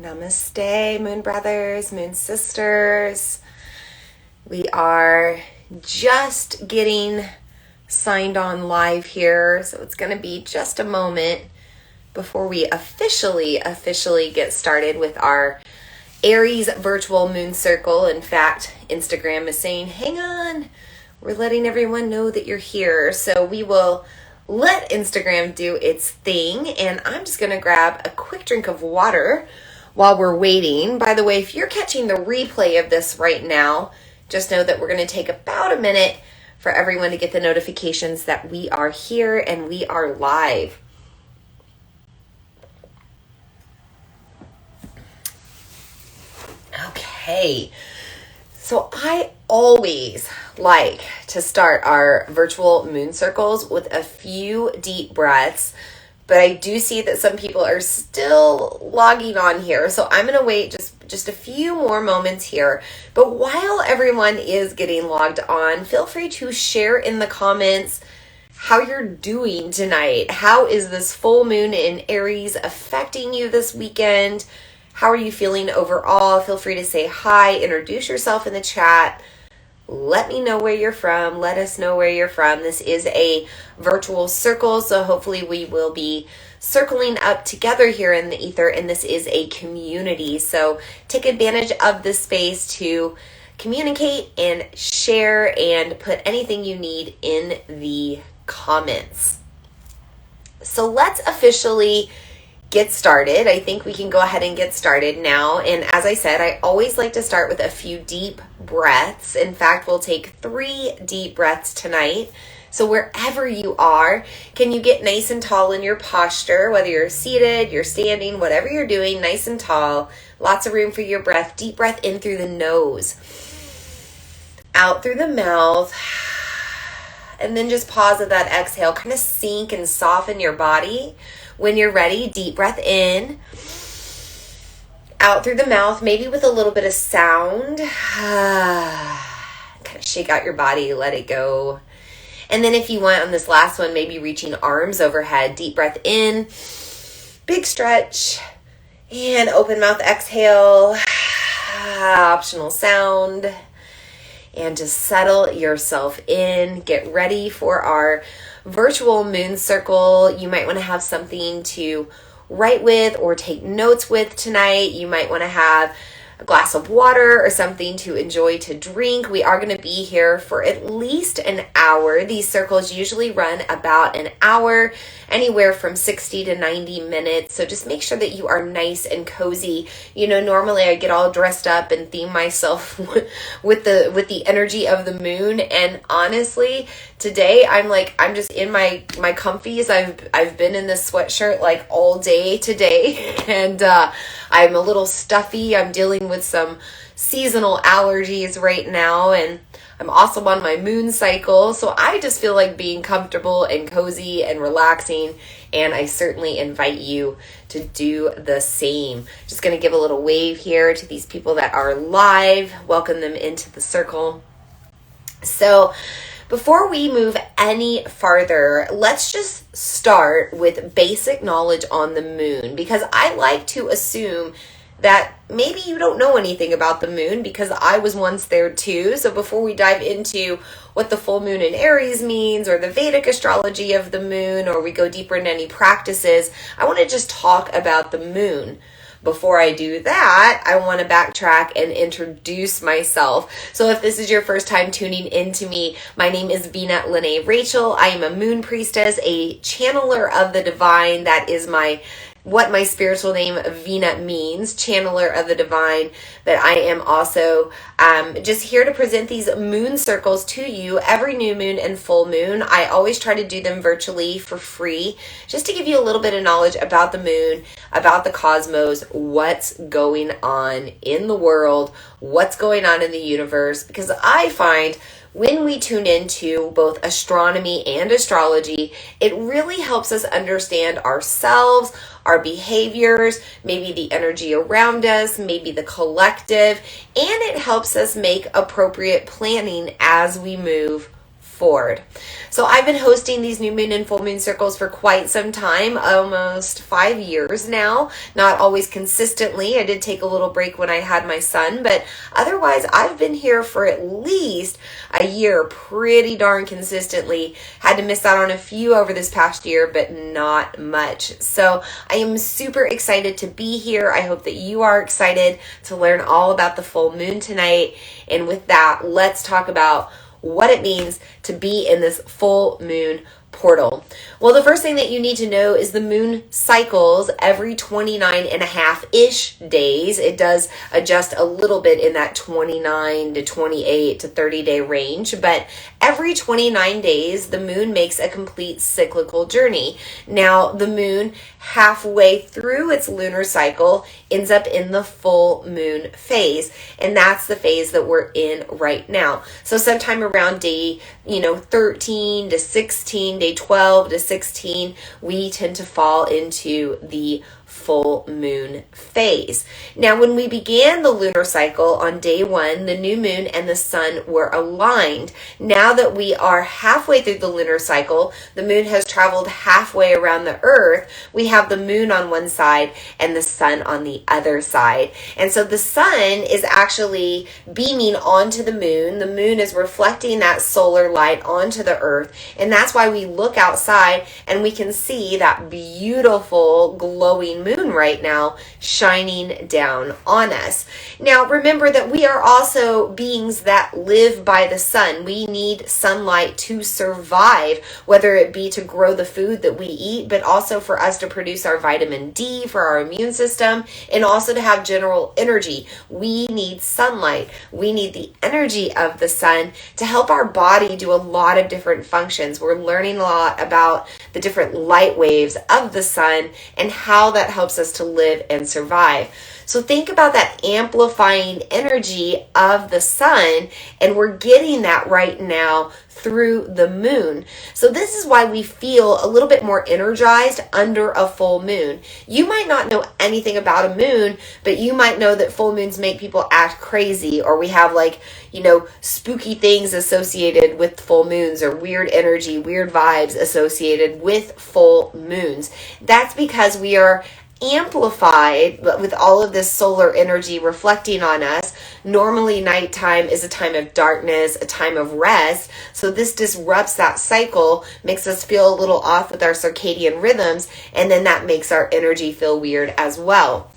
Namaste, Moon Brothers, Moon Sisters. We are just getting signed on live here, so it's going to be just a moment before we officially get started with our Aries virtual moon circle. In fact, Instagram is saying, hang on, we're letting everyone know that you're here. So we will let Instagram do its thing, and I'm just going to grab a quick drink of water while we're waiting. By the way, if you're catching the replay of this right now, just know that we're going to take about a minute for everyone to get the notifications that we are here and we are live. Okay, so I always like to start our virtual moon circles with a few deep breaths, but I do see that some people are still logging on here, so I'm going to wait just a few more moments here. But while everyone is getting logged on, feel free to share in the comments how you're doing tonight. How is this full moon in Aries affecting you this weekend? How are you feeling overall? Feel free to say hi, introduce yourself in the chat. Let me know where you're from. Let us know where you're from. This is a virtual circle, so hopefully we will be circling up together here in the ether, and this is a community. So take advantage of this space to communicate and share and put anything you need in the comments. So let's officially get started. I think we can go ahead and get started now. And as I said, I always like to start with a few deep breaths. In fact, we'll take 3 deep breaths tonight. So wherever you are, can you get nice and tall in your posture, whether you're seated, you're standing, whatever you're doing, nice and tall. Lots of room for your breath. Deep breath in through the nose, out through the mouth, and then just pause at that exhale. Kind of sink and soften your body. When you're ready, deep breath in, out through the mouth, maybe with a little bit of sound. Kind of shake out your body, let it go. And then if you want on this last one, maybe reaching arms overhead, deep breath in, big stretch, and open mouth exhale, optional sound. And just settle yourself in. Get ready for our virtual moon circle. You might want to have something to write with or take notes with tonight. You might want to have a glass of water or something to enjoy to drink. We are going to be here for at least an hour. These circles usually run about an hour, anywhere from 60 to 90 minutes. So just make sure that you are nice and cozy. You know, normally I get all dressed up and theme myself with the energy of the moon. And honestly, today I'm just in my comfies. I've been in this sweatshirt like all day today, and I'm a little stuffy. I'm dealing with some seasonal allergies right now, and I'm also on my moon cycle, so I just feel like being comfortable and cozy and relaxing, and I certainly invite you to do the same. Just going to give a little wave here to these people that are live, welcome them into the circle. So before we move any farther, let's just start with basic knowledge on the moon, because I like to assume that maybe you don't know anything about the moon, because I was once there too. So before we dive into what the full moon in Aries means, or the Vedic astrology of the moon, or we go deeper into any practices, I want to just talk about the moon. Before I do that, I want to backtrack and introduce myself. So if this is your first time tuning into me, my name is Vina Lene Rachel. I am a moon priestess, a channeler of the divine. That is what my spiritual name Vina means, channeler of the divine. But I am also just here to present these moon circles to you every new moon and full moon. I always try to do them virtually for free, just to give you a little bit of knowledge about the moon, about the cosmos, what's going on in the world, what's going on in the universe, because I find when we tune into both astronomy and astrology, it really helps us understand ourselves, our behaviors, maybe the energy around us, maybe the collective, and it helps us make appropriate planning as we move forward. So I've been hosting these new moon and full moon circles for quite some time, almost 5 years now, not always consistently. I did take a little break when I had my son, but otherwise I've been here for at least a year pretty darn consistently. Had to miss out on a few over this past year, but not much. So I am super excited to be here. I hope that you are excited to learn all about the full moon tonight. And with that, let's talk about what it means to be in this full moon portal. Well, the first thing that you need to know is the moon cycles every 29 and a half-ish days. It does adjust a little bit in that 29 to 28 to 30 day range, but every 29 days, the moon makes a complete cyclical journey. Now, the moon halfway through its lunar cycle ends up in the full moon phase, and that's the phase that we're in right now. So sometime around day 13 to 16, day 12 to 16, we tend to fall into the full moon phase. Now, when we began the lunar cycle on day 1, the new moon and the sun were aligned. Now that we are halfway through the lunar cycle, the moon has traveled halfway around the earth. We have the moon on one side and the sun on the other side. And so the sun is actually beaming onto the moon. The moon is reflecting that solar light onto the earth. And that's why we look outside and we can see that beautiful glowing moon right now shining down on us. Now, remember that we are also beings that live by the sun. We need sunlight to survive, whether it be to grow the food that we eat, but also for us to produce our vitamin D for our immune system, and also to have general energy. We need sunlight. We need the energy of the sun to help our body do a lot of different functions. We're learning a lot about the different light waves of the sun and how that helps us to live and survive. So think about that amplifying energy of the sun, and we're getting that right now through the moon. So this is why we feel a little bit more energized under a full moon. You might not know anything about a moon, but you might know that full moons make people act crazy, or we have spooky things associated with full moons, or weird energy, weird vibes associated with full moons. That's because we are amplified with all of this solar energy reflecting on us. Normally nighttime is a time of darkness, a time of rest. So this disrupts that cycle, makes us feel a little off with our circadian rhythms, and then that makes our energy feel weird as well.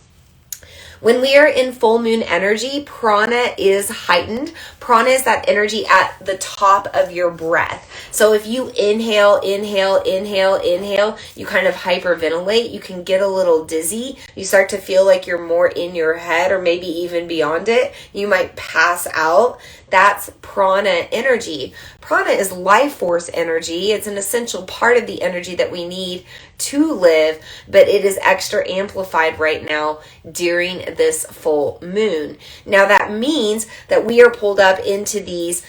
When we are in full moon energy, prana is heightened. Prana is that energy at the top of your breath. So if you inhale, you kind of hyperventilate. You can get a little dizzy. You start to feel like you're more in your head, or maybe even beyond it. You might pass out. That's prana energy. Prana is life force energy. It's an essential part of the energy that we need to live, but it is extra amplified right now during this full moon. Now that means that we are pulled up into these,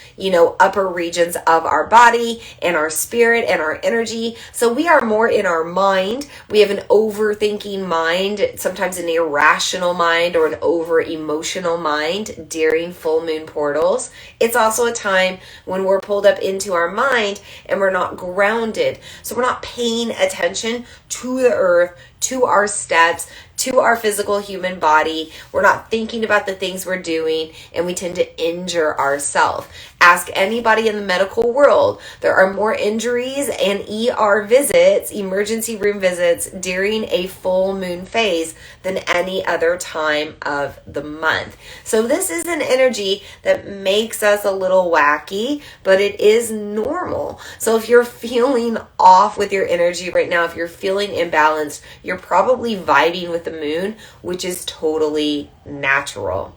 upper regions of our body and our spirit and our energy. So we are more in our mind. We have an overthinking mind, sometimes an irrational mind or an over emotional mind during full moon portals. It's also a time when we're pulled up into our mind and we're not grounded. So we're not paying attention to the earth, to our steps, to our physical human body. We're not thinking about the things we're doing, and we tend to injure ourselves. Ask anybody in the medical world. There are more injuries and ER visits, emergency room visits, during a full moon phase than any other time of the month. So this is an energy that makes us a little wacky, but it is normal. So if you're feeling off with your energy right now, if you're feeling imbalanced, you're probably vibing with the moon, which is totally natural.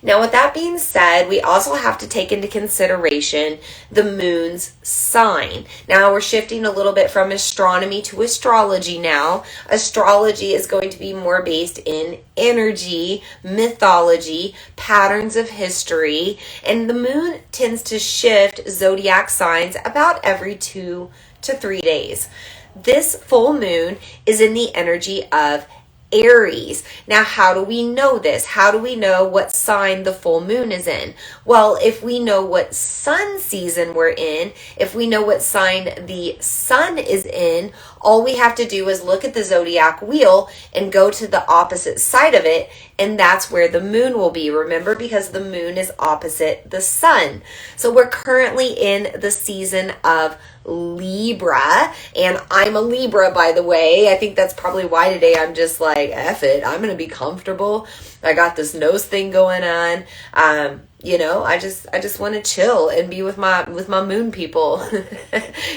Now, with that being said, we also have to take into consideration the moon's sign. Now, we're shifting a little bit from astronomy to astrology now. Astrology is going to be more based in energy, mythology, patterns of history, and the moon tends to shift zodiac signs about every 2 to 3 days. This full moon is in the energy of Aries. Now, how do we know this? How do we know what sign the full moon is in? Well, if we know what sun season we're in, if we know what sign the sun is in, all we have to do is look at the zodiac wheel and go to the opposite side of it, and that's where the moon will be. Remember, because the moon is opposite the sun. So we're currently in the season of Libra, and I'm a Libra, by the way. I think that's probably why today I'm just like, F it, I'm gonna be comfortable. I got this nose thing going on. I just want to chill and be with my moon people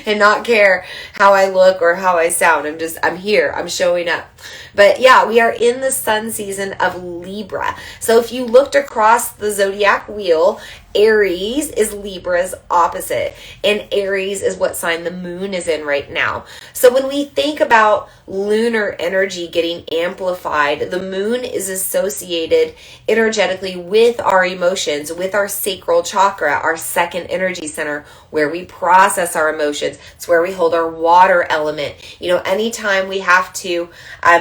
and not care how I look or how I sound. I'm here. I'm showing up. But yeah, we are in the sun season of Libra. So if you looked across the zodiac wheel, Aries is Libra's opposite, and Aries is what sign the moon is in right now. So when we think about lunar energy getting amplified, the moon is associated energetically with our emotions, with our sacral chakra, our second energy center, where we process our emotions. It's where we hold our water element. Anytime we have to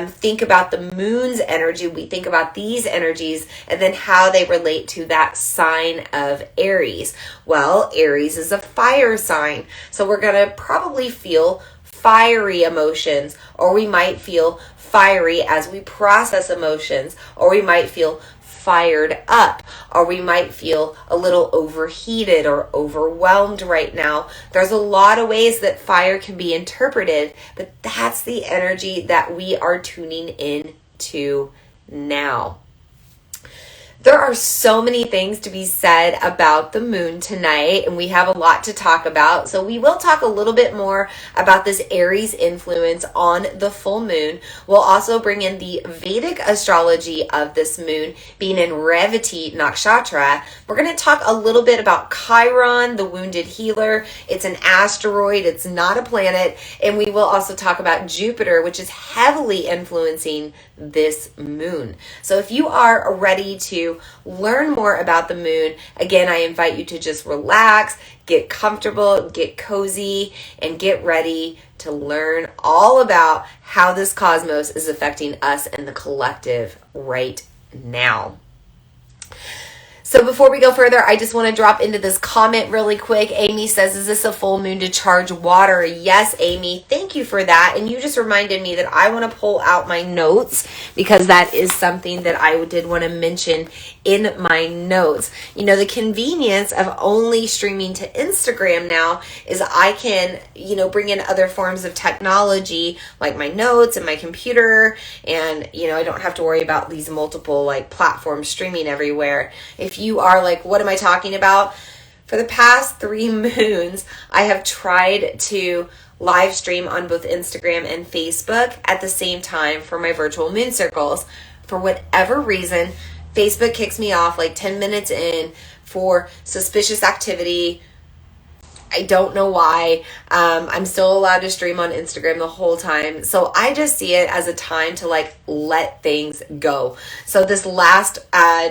think about the moon's energy, we think about these energies and then how they relate to that sign of Aries. Well, Aries is a fire sign, so we're going to probably feel fiery emotions, or we might feel fiery as we process emotions, or we might feel fired up, or we might feel a little overheated or overwhelmed right now. There's a lot of ways that fire can be interpreted, but that's the energy that we are tuning in to now. There are so many things to be said about the moon tonight, and we have a lot to talk about. So we will talk a little bit more about this Aries influence on the full moon. We'll also bring in the Vedic astrology of this moon being in Revati Nakshatra. We're going to talk a little bit about Chiron, the wounded healer. It's an asteroid. It's not a planet. And we will also talk about Jupiter, which is heavily influencing this moon. So if you are ready to learn more about the moon, again, I invite you to just relax, get comfortable, get cozy, and get ready to learn all about how this cosmos is affecting us and the collective right now. So before we go further, I just want to drop into this comment really quick. Amy says, is this a full moon to charge water? Yes, Amy. Thank you for that. And you just reminded me that I want to pull out my notes, because that is something that I did want to mention in my notes. The convenience of only streaming to Instagram now is I can, bring in other forms of technology like my notes and my computer. And, I don't have to worry about these multiple platforms streaming everywhere. If you are like, what am I talking about? For the past 3 moons, I have tried to live stream on both Instagram and Facebook at the same time for my virtual moon circles. For whatever reason, Facebook kicks me off 10 minutes in for suspicious activity. I don't know why. I'm still allowed to stream on Instagram the whole time. So I just see it as a time to let things go. So this last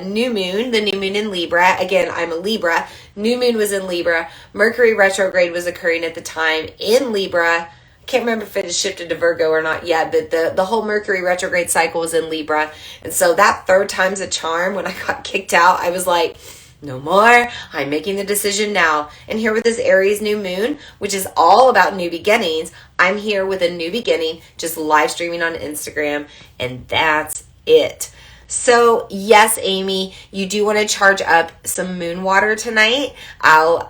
new moon, the new moon in Libra, again, I'm a Libra. New moon was in Libra. Mercury retrograde was occurring at the time in Libra. Can't remember if it has shifted to Virgo or not yet, but the whole Mercury retrograde cycle was in Libra. And so that third time's a charm. When I got kicked out, I was like, no more. I'm making the decision now. And here with this Aries new moon, which is all about new beginnings, I'm here with a new beginning, just live streaming on Instagram, and that's it. So yes, Amy, you do want to charge up some moon water tonight. I'll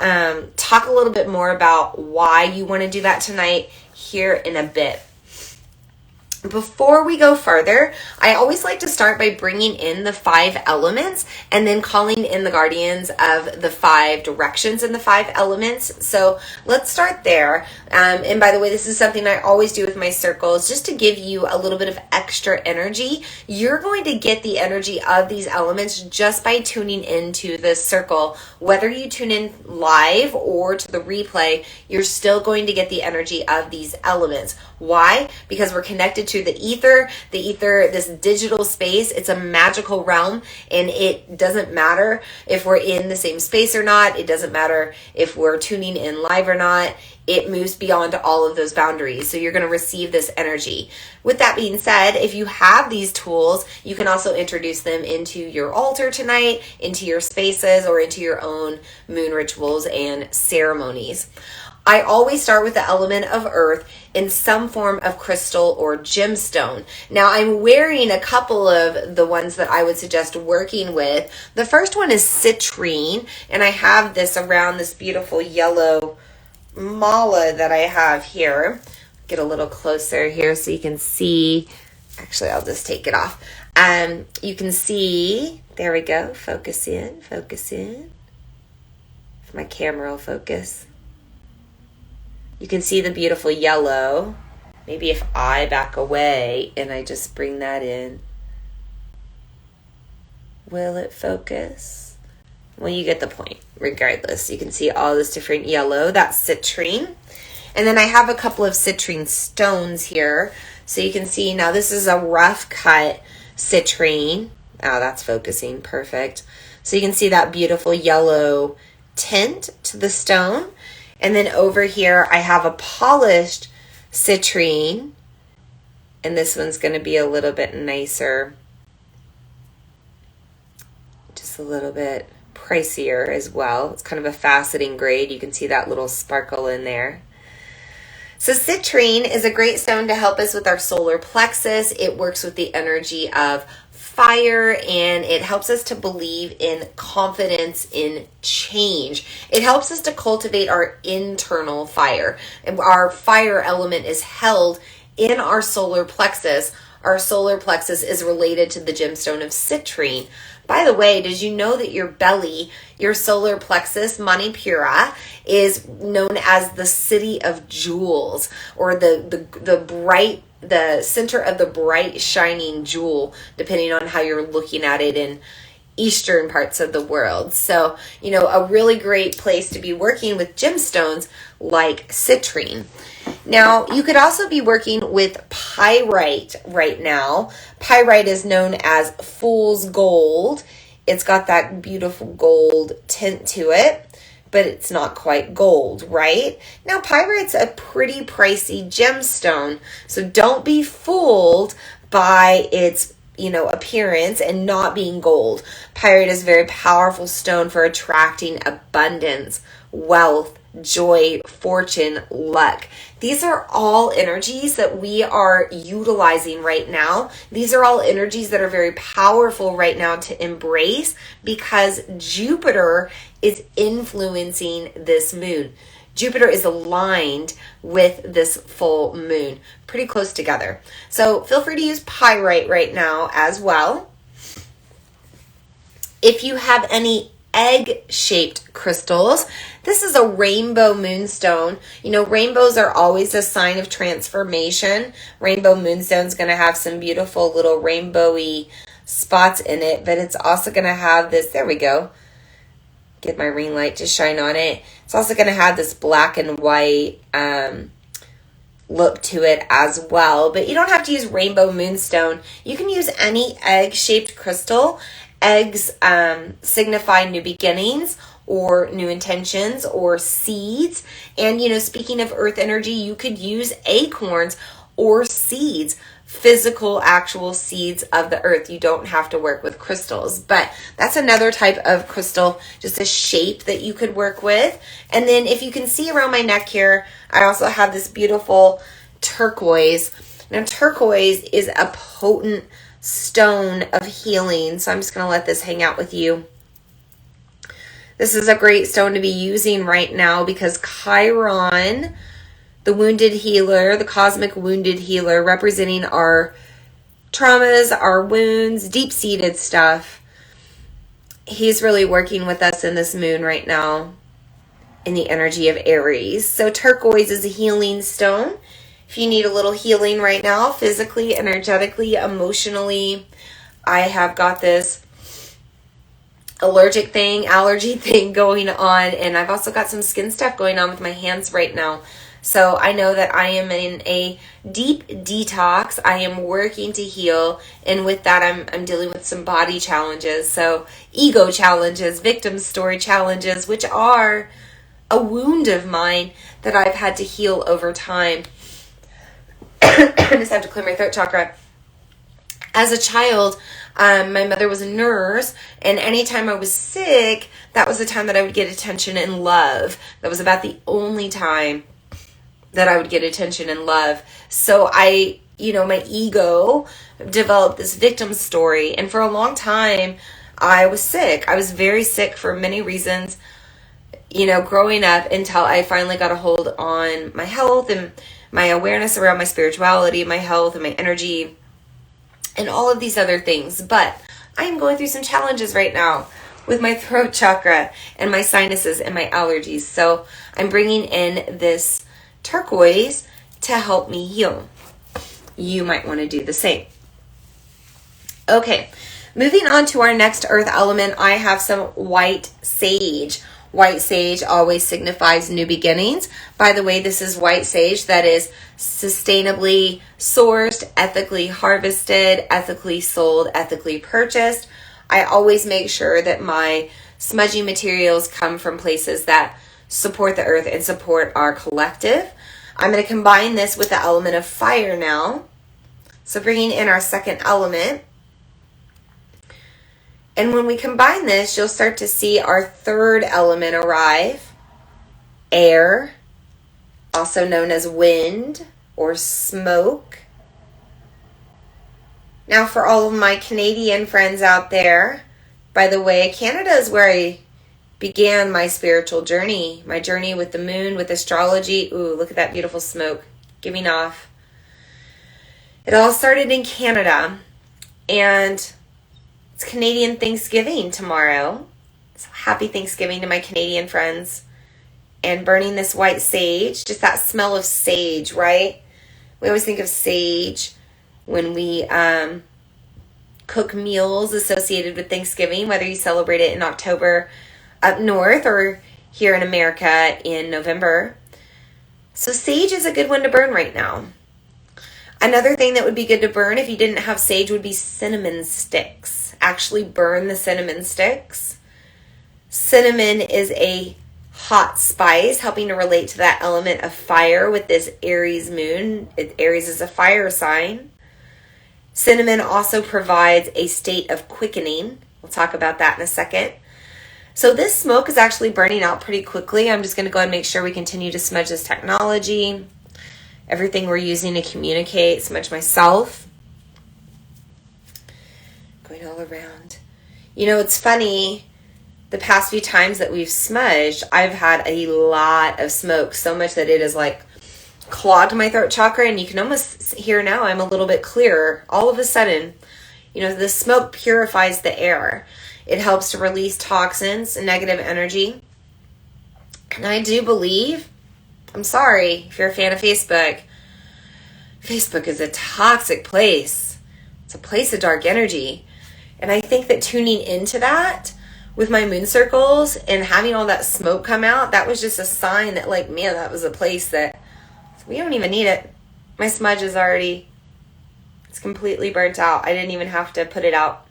talk a little bit more about why you want to do that tonight here in a bit. Before we go further, I always like to start by bringing in the 5 elements and then calling in the guardians of the 5 directions and the 5 elements. So let's start there. And by the way, this is something I always do with my circles, just to give you a little bit of extra energy. You're going to get the energy of these elements just by tuning into the circle. Whether you tune in live or to the replay, you're still going to get the energy of these elements. Why? Because we're connected to the ether. The ether, this digital space, it's a magical realm, and it doesn't matter if we're in the same space or not. It doesn't matter if we're tuning in live or not. It moves beyond all of those boundaries. So you're going to receive this energy. With that being said, if you have these tools, you can also introduce them into your altar tonight, into your spaces, or into your own moon rituals and ceremonies. I always start with the element of earth in some form of crystal or gemstone. Now, I'm wearing a couple of the ones that I would suggest working with. The first one is citrine, and I have this around this beautiful yellow mala that I have here. Get a little closer here so you can see. Actually, I'll just take it off. You can see, there we go. Focus in, focus in. If my camera will focus. You can see the beautiful yellow. Maybe if I back away and I just bring that in. Will it focus? Well, you get the point. Regardless, you can see all this different yellow. That's citrine. And then I have a couple of citrine stones here. So you can see now this is a rough cut citrine. Oh, that's focusing. Perfect. So you can see that beautiful yellow tint to the stone. And then over here, I have a polished citrine. And this one's going to be a little bit nicer. Just a little bit pricier as well. It's kind of a faceting grade. You can see that little sparkle in there. So citrine is a great stone to help us with our solar plexus. It works with the energy of fire, and it helps us to believe in confidence in change. It helps us to cultivate our internal fire. And our fire element is held in our solar plexus. Our solar plexus is related to the gemstone of citrine. By the way, did you know that your belly, your solar plexus, Manipura, is known as the city of jewels, or the center of the bright shining jewel, depending on how you're looking at it in eastern parts of the world. So, a really great place to be working with gemstones like citrine. Now, you could also be working with pyrite right now. Pyrite is known as fool's gold. It's got that beautiful gold tint to it, but it's not quite gold, right? Now, pyrite's a pretty pricey gemstone, so don't be fooled by its appearance and not being gold. Pyrite is a very powerful stone for attracting abundance, wealth, joy, fortune, luck. These are all energies that we are utilizing right now. These are all energies that are very powerful right now to embrace because Jupiter is influencing this moon. Jupiter is aligned with this full moon, pretty close together. So feel free to use pyrite right now as well. If you have any egg-shaped crystals, this is a rainbow moonstone. Rainbows are always a sign of transformation. Rainbow moonstone is going to have some beautiful little rainbowy spots in it, but it's also going to have this, there we go. Get my ring light to shine on it. It's also going to have this black and white look to it as well. But you don't have to use rainbow moonstone. You can use any egg-shaped crystal. Eggs signify new beginnings or new intentions or seeds. And, speaking of earth energy, you could use acorns or seeds, physical, actual seeds of the earth. You don't have to work with crystals, but that's another type of crystal, just a shape that you could work with. And then if you can see around my neck here, I also have this beautiful turquoise. Now, turquoise is a potent stone of healing, so I'm just going to let this hang out with you. This is a great stone to be using right now because Chiron, the wounded healer, the cosmic wounded healer, representing our traumas, our wounds, deep-seated stuff. He's really working with us in this moon right now in the energy of Aries. So turquoise is a healing stone. If you need a little healing right now, physically, energetically, emotionally, I have got this allergic thing, allergy thing going on. And I've also got some skin stuff going on with my hands right now. So I know that I am in a deep detox. I am working to heal. And with that, I'm dealing with some body challenges. So ego challenges, victim story challenges, which are a wound of mine that I've had to heal over time. I just have to clear my throat chakra. As a child, my mother was a nurse, and anytime I was sick, that was the time that I would get attention and love. That was about the only time that I would get attention and love. So my ego developed this victim story, and for a long time, I was sick. I was very sick for many reasons, growing up, until I finally got a hold on my health and my awareness around my spirituality, my health and my energy, and all of these other things. But I am going through some challenges right now with my throat chakra and my sinuses and my allergies. So I'm bringing in this turquoise to help me heal. You might want to do the same. Okay, moving on to our next earth element, I have some white sage. White sage always signifies new beginnings. By the way, this is white sage that is sustainably sourced, ethically harvested, ethically sold, ethically purchased. I always make sure that my smudging materials come from places that support the earth and support our collective. I'm going to combine this with the element of fire now. So bringing in our second element. And when we combine this, you'll start to see our third element arrive. Air, also known as wind or smoke. Now for all of my Canadian friends out there, by the way, Canada is where I began my spiritual journey, my journey with the moon, with astrology. Ooh, look at that beautiful smoke giving off. It all started in Canada, and it's Canadian Thanksgiving tomorrow. So happy Thanksgiving to my Canadian friends. And burning this white sage, just that smell of sage, right? We always think of sage when we cook meals associated with Thanksgiving, whether you celebrate it in October up north or here in America in November. So sage is a good one to burn right now. Another thing that would be good to burn if you didn't have sage would be cinnamon sticks. Actually burn the cinnamon sticks. Cinnamon is a hot spice, helping to relate to that element of fire with this Aries moon. Aries is a fire sign. Cinnamon also provides a state of quickening. We'll talk about that in a second. So this smoke is actually burning out pretty quickly. I'm just going to go ahead and make sure we continue to smudge this technology. Everything we're using to communicate, smudge myself. Going all around. It's funny. The past few times that we've smudged, I've had a lot of smoke, so much that it has clogged my throat chakra, and you can almost hear now I'm a little bit clearer. All of a sudden, the smoke purifies the air. It helps to release toxins and negative energy. And I do believe, I'm sorry if you're a fan of Facebook, Facebook is a toxic place. It's a place of dark energy. And I think that tuning into that with my moon circles and having all that smoke come out, that was just a sign that man, that was a place that we don't even need it. My smudge is already, it's completely burnt out. I didn't even have to put it out.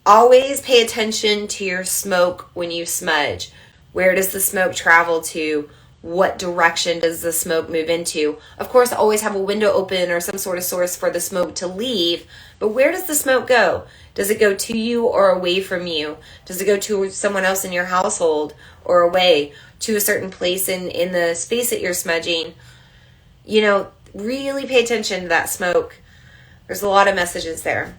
Always pay attention to your smoke when you smudge. Where does the smoke travel to? What direction does the smoke move into? Of course, always have a window open or some sort of source for the smoke to leave. But where does the smoke go? Does it go to you or away from you? Does it go to someone else in your household or away to a certain place in the space that you're smudging? Really pay attention to that smoke. There's a lot of messages there.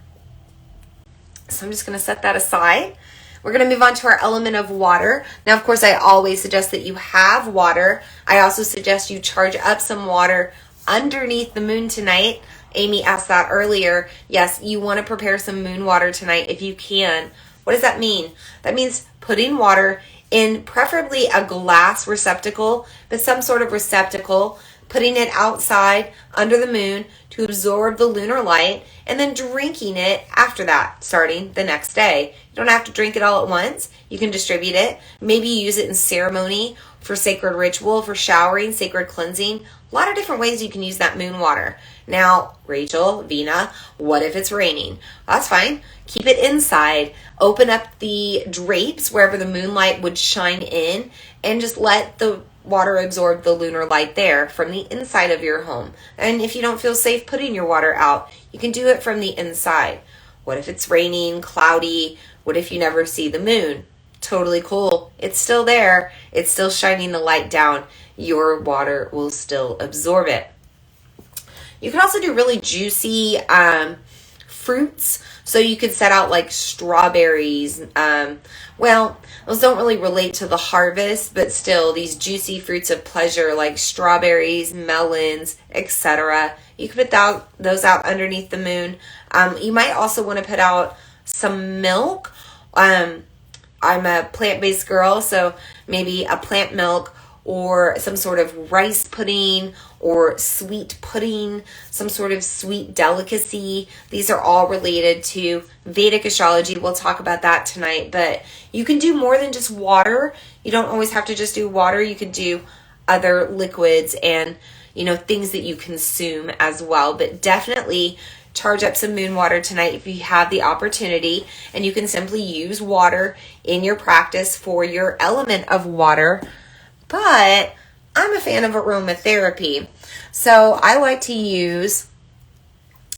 So I'm just going to set that aside. We're going to move on to our element of water. Now, of course, I always suggest that you have water. I also suggest you charge up some water underneath the moon tonight. Amy asked that earlier. Yes, you want to prepare some moon water tonight if you can. What does that mean? That means putting water in preferably a glass receptacle, but some sort of receptacle putting it outside under the moon to absorb the lunar light, and then drinking it after that, starting the next day. You don't have to drink it all at once. You can distribute it. Maybe use it in ceremony, for sacred ritual, for showering, sacred cleansing. A lot of different ways you can use that moon water. Now, Rachel, Vina, what if it's raining? That's fine. Keep it inside. Open up the drapes wherever the moonlight would shine in, and just let the water absorb the lunar light there from the inside of your home. And if you don't feel safe putting your water out, you can do it from the inside. What if it's raining, cloudy? What if you never see the moon? Totally cool. It's still there. It's still shining the light down. Your water will still absorb it. You can also do really juicy fruits. So you could set out like strawberries. Well, those don't really relate to the harvest, but still these juicy fruits of pleasure like strawberries, melons, etc. You could put those out underneath the moon. You might also want to put out some milk. I'm a plant-based girl, so maybe a plant milk or some sort of rice pudding or sweet pudding, some sort of sweet delicacy. These are all related to Vedic astrology. We'll talk about that tonight, but you can do more than just water. You don't always have to just do water. You could do other liquids and, things that you consume as well, but definitely charge up some moon water tonight if you have the opportunity, and you can simply use water in your practice for your element of water. But I'm a fan of aromatherapy, so I like to use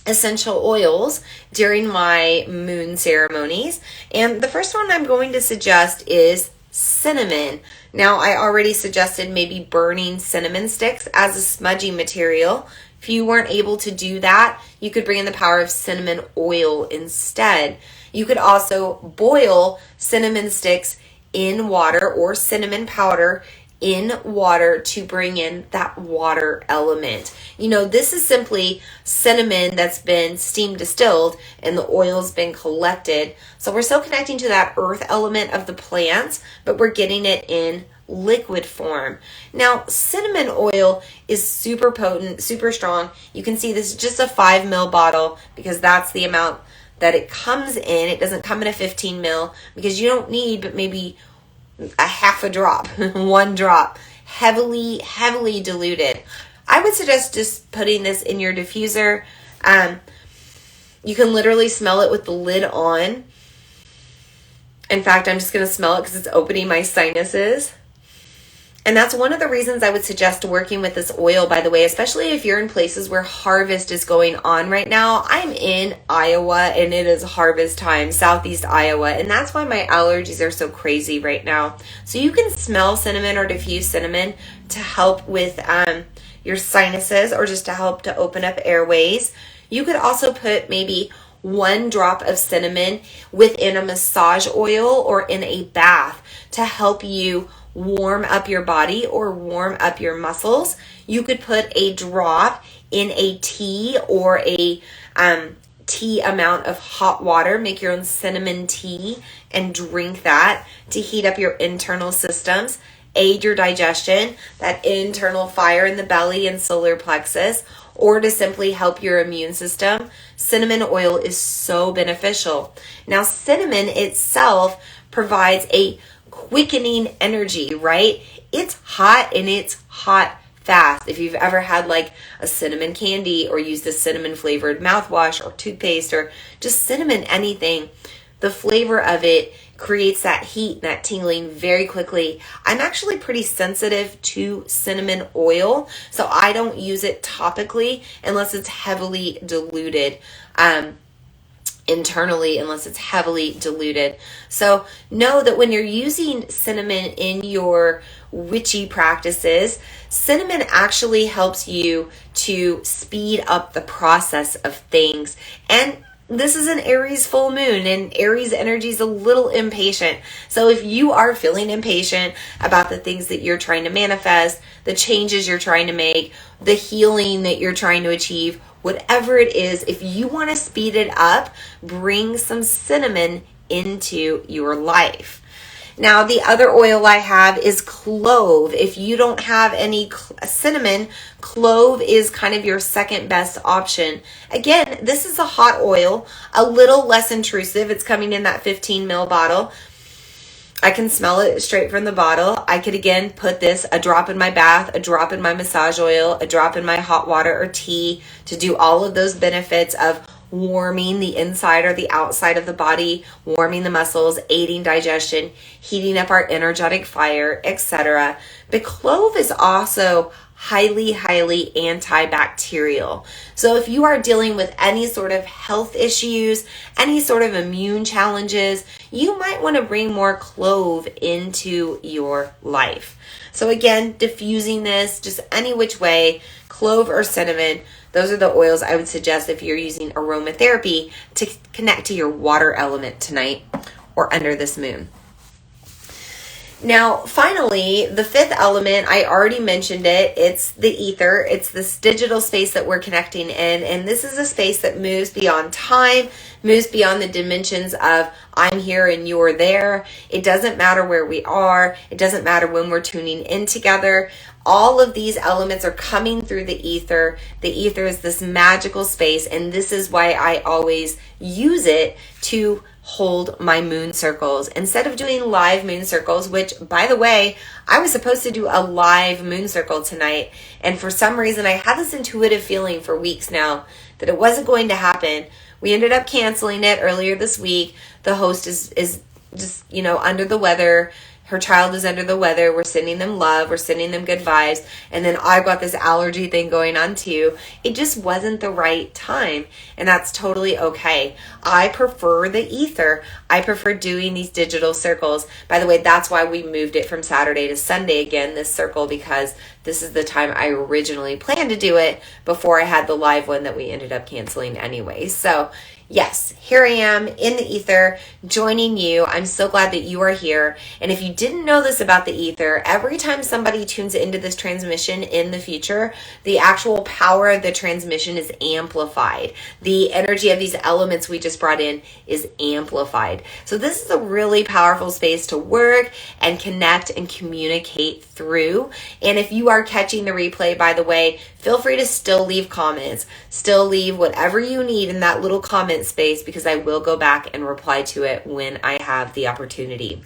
essential oils during my moon ceremonies, and the first one I'm going to suggest is cinnamon. Now, I already suggested maybe burning cinnamon sticks as a smudgy material. If you weren't able to do that, you could bring in the power of cinnamon oil instead. You could also boil cinnamon sticks in water or cinnamon powder in water to bring in that water element. This is simply cinnamon that's been steam distilled and the oil's been collected. So we're still connecting to that earth element of the plants, but we're getting it in liquid form. Now, cinnamon oil is super potent, super strong. You can see this is just a 5 ml bottle because that's the amount that it comes in. It doesn't come in a 15 ml because you don't need but maybe a half a drop, 1 drop, heavily diluted. I would suggest just putting this in your diffuser. You can literally smell it with the lid on. In fact, I'm just going to smell it because it's opening my sinuses. And that's one of the reasons I would suggest working with this oil, by the way, especially if you're in places where harvest is going on right now. I'm in Iowa and it is harvest time, southeast Iowa, and that's why my allergies are so crazy right now. So you can smell cinnamon or diffuse cinnamon to help with your sinuses or just to help to open up airways. You could also put maybe 1 drop of cinnamon within a massage oil or in a bath to help you warm up your body or warm up your muscles. You could put a drop in a tea or a tea amount of hot water. Make your own cinnamon tea and drink that to heat up your internal systems, aid your digestion, that internal fire in the belly and solar plexus, or to simply help your immune system. Cinnamon oil is so beneficial. Now, cinnamon itself provides a quickening energy, right? It's hot and it's hot fast. If you've ever had like a cinnamon candy or used a cinnamon flavored mouthwash or toothpaste or just cinnamon anything, the flavor of it creates that heat, that tingling very quickly. I'm actually pretty sensitive to cinnamon oil, so I don't use it topically unless it's heavily diluted. Internally, unless it's heavily diluted. So know that when you're using cinnamon in your witchy practices, cinnamon actually helps you to speed up the process of things. And this is an Aries full moon, and Aries energy is a little impatient. So if you are feeling impatient about the things that you're trying to manifest, the changes you're trying to make, the healing that you're trying to achieve, whatever it is, if you want to speed it up, bring some cinnamon into your life. Now, the other oil I have is clove. If you don't have any cinnamon, clove is kind of your second best option. Again, this is a hot oil, a little less intrusive. It's coming in that 15 ml bottle. I can smell it straight from the bottle. I could, again, put this, a drop in my bath, a drop in my massage oil, a drop in my hot water or tea to do all of those benefits of warming the inside or the outside of the body, warming the muscles, aiding digestion, heating up our energetic fire, etc. But clove is also highly, highly antibacterial. So if you are dealing with any sort of health issues, any sort of immune challenges, you might want to bring more clove into your life. So again, diffusing this just any which way, clove or cinnamon, those are the oils I would suggest if you're using aromatherapy to connect to your water element tonight or under this moon. Now, finally, the fifth element, I already mentioned it. It's the ether. It's this digital space that we're connecting in. And this is a space that moves beyond time, moves beyond the dimensions of I'm here and you're there. It doesn't matter where we are. It doesn't matter when we're tuning in together. All of these elements are coming through the ether. The ether is this magical space, and this is why I always use it to hold my moon circles. Instead of doing live moon circles, which, by the way, I was supposed to do a live moon circle tonight, and for some reason I had this intuitive feeling for weeks now that it wasn't going to happen. We ended up canceling it earlier this week. The host is just, under the weather. Her child is under the weather. We're sending them love. We're sending them good vibes. And then I've got this allergy thing going on too. It just wasn't the right time. And that's totally okay. I prefer the ether. I prefer doing these digital circles. By the way, that's why we moved it from Saturday to Sunday again, this circle, because this is the time I originally planned to do it before I had the live one that we ended up canceling anyway. So yes, here I am in the ether joining you. I'm so glad that you are here. And if you didn't know this about the ether, every time somebody tunes into this transmission in the future, the actual power of the transmission is amplified. The energy of these elements we just brought in is amplified. So this is a really powerful space to work and connect and communicate through. And if you are catching the replay, by the way, feel free to still leave comments, still leave whatever you need in that little comment space, because I will go back and reply to it when I have the opportunity.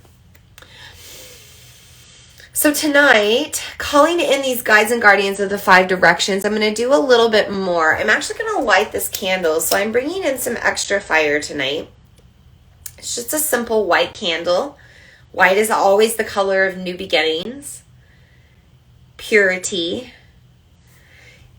So tonight, calling in these guides and guardians of the 5 directions, I'm going to do a little bit more. I'm actually going to light this candle, so I'm bringing in some extra fire tonight. It's just a simple white candle. White is always the color of new beginnings, purity.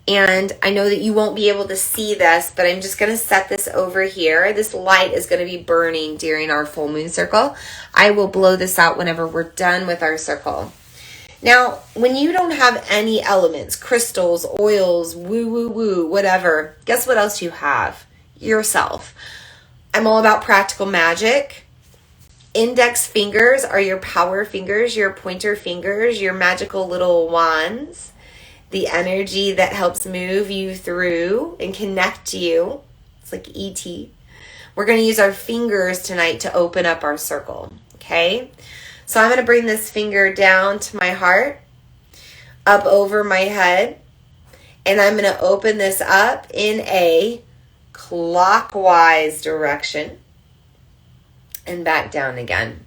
And I know that you won't be able to see this, but I'm just going to set this over here. This light is going to be burning during our full moon circle. I will blow this out whenever we're done with our circle. Now, when you don't have any elements, crystals, oils, woo, whatever, guess what else you have? Yourself. I'm all about practical magic. Index fingers are your power fingers, your pointer fingers, your magical little wands. The energy that helps move you through and connect you. It's like E.T. We're going to use our fingers tonight to open up our circle. Okay? So I'm going to bring this finger down to my heart, up over my head, and I'm going to open this up in a clockwise direction and back down again.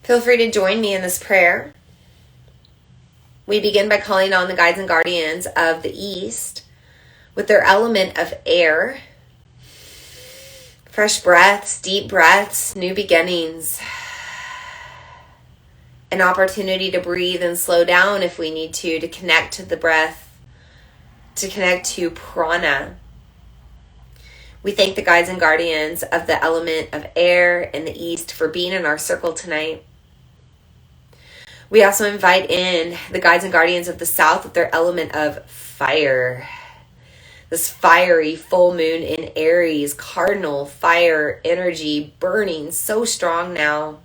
Feel free to join me in this prayer. We begin by calling on the guides and guardians of the East with their element of air. Fresh breaths, deep breaths, new beginnings. An opportunity to breathe and slow down if we need to connect to the breath, to connect to prana. We thank the guides and guardians of the element of air in the East for being in our circle tonight. We also invite in the guides and guardians of the South with their element of fire. This fiery full moon in Aries, Cardinal, fire energy burning so strong now.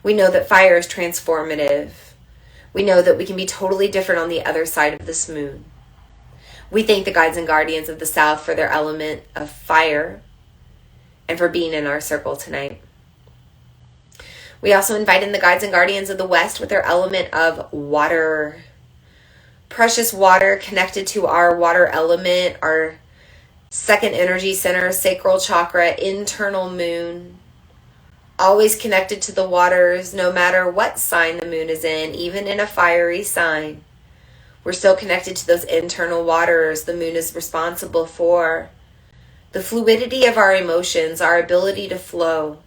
We know that fire is transformative. We know that we can be totally different on the other side of this moon. We thank the guides and guardians of the South for their element of fire and for being in our circle tonight. We also invite in the guides and guardians of the West with their element of water. Precious water connected to our water element, our second energy center, Sacral Chakra, internal moon. Always connected to the waters, no matter what sign the moon is in, even in a fiery sign. We're still connected to those internal waters the moon is responsible for. The fluidity of our emotions, our ability to flow,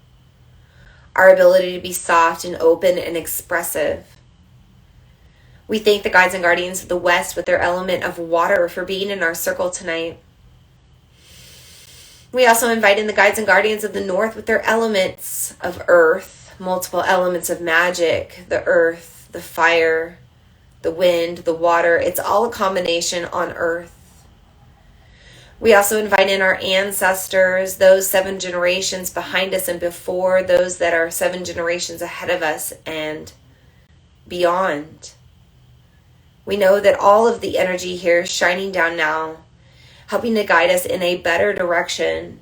our ability to be soft and open and expressive. We thank the guides and guardians of the West with their element of water for being in our circle tonight. We also invite in the guides and guardians of the North with their elements of earth, multiple elements of magic, the earth, the fire, the wind, the water. It's all a combination on earth. We also invite in our ancestors, those 7 generations behind us and before, those that are 7 generations ahead of us and beyond. We know that all of the energy here is shining down now, helping to guide us in a better direction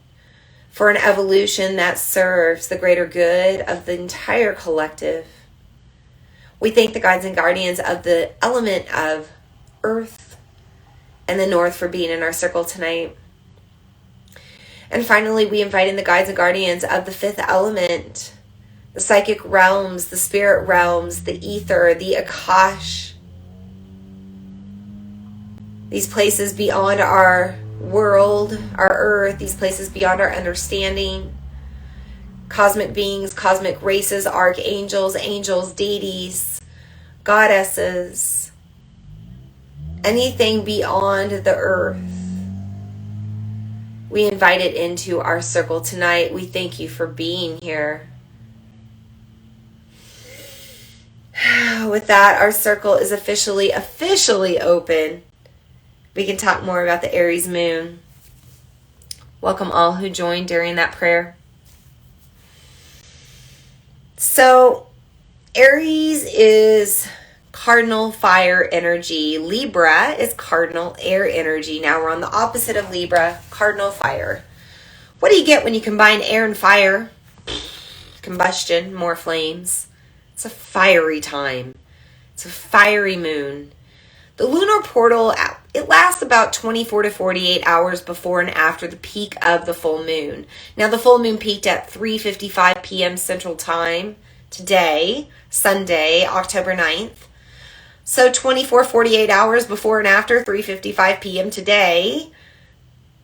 for an evolution that serves the greater good of the entire collective. We thank the guides and guardians of the element of earth and the North for being in our circle tonight. And finally, we invite in the guides and guardians of the 5th element, the psychic realms, the spirit realms, the ether, the Akash. These places beyond our world, our earth, these places beyond our understanding. Cosmic beings, cosmic races, archangels, angels, deities, goddesses. Anything beyond the earth. We invite it into our circle tonight. We thank you for being here. With that, our circle is officially open. We can talk more about the Aries moon. Welcome all who joined during that prayer. So, Aries is cardinal fire energy. Libra is cardinal air energy. Now we're on the opposite of Libra, cardinal fire. What do you get when you combine air and fire? Combustion, more flames. It's a fiery time. It's a fiery moon. The lunar portal, it lasts about 24 to 48 hours before and after the peak of the full moon. Now, the full moon peaked at 3:55 p.m. Central Time today, Sunday, October 9th. So 24, 48 hours before and after 3:55 p.m. today,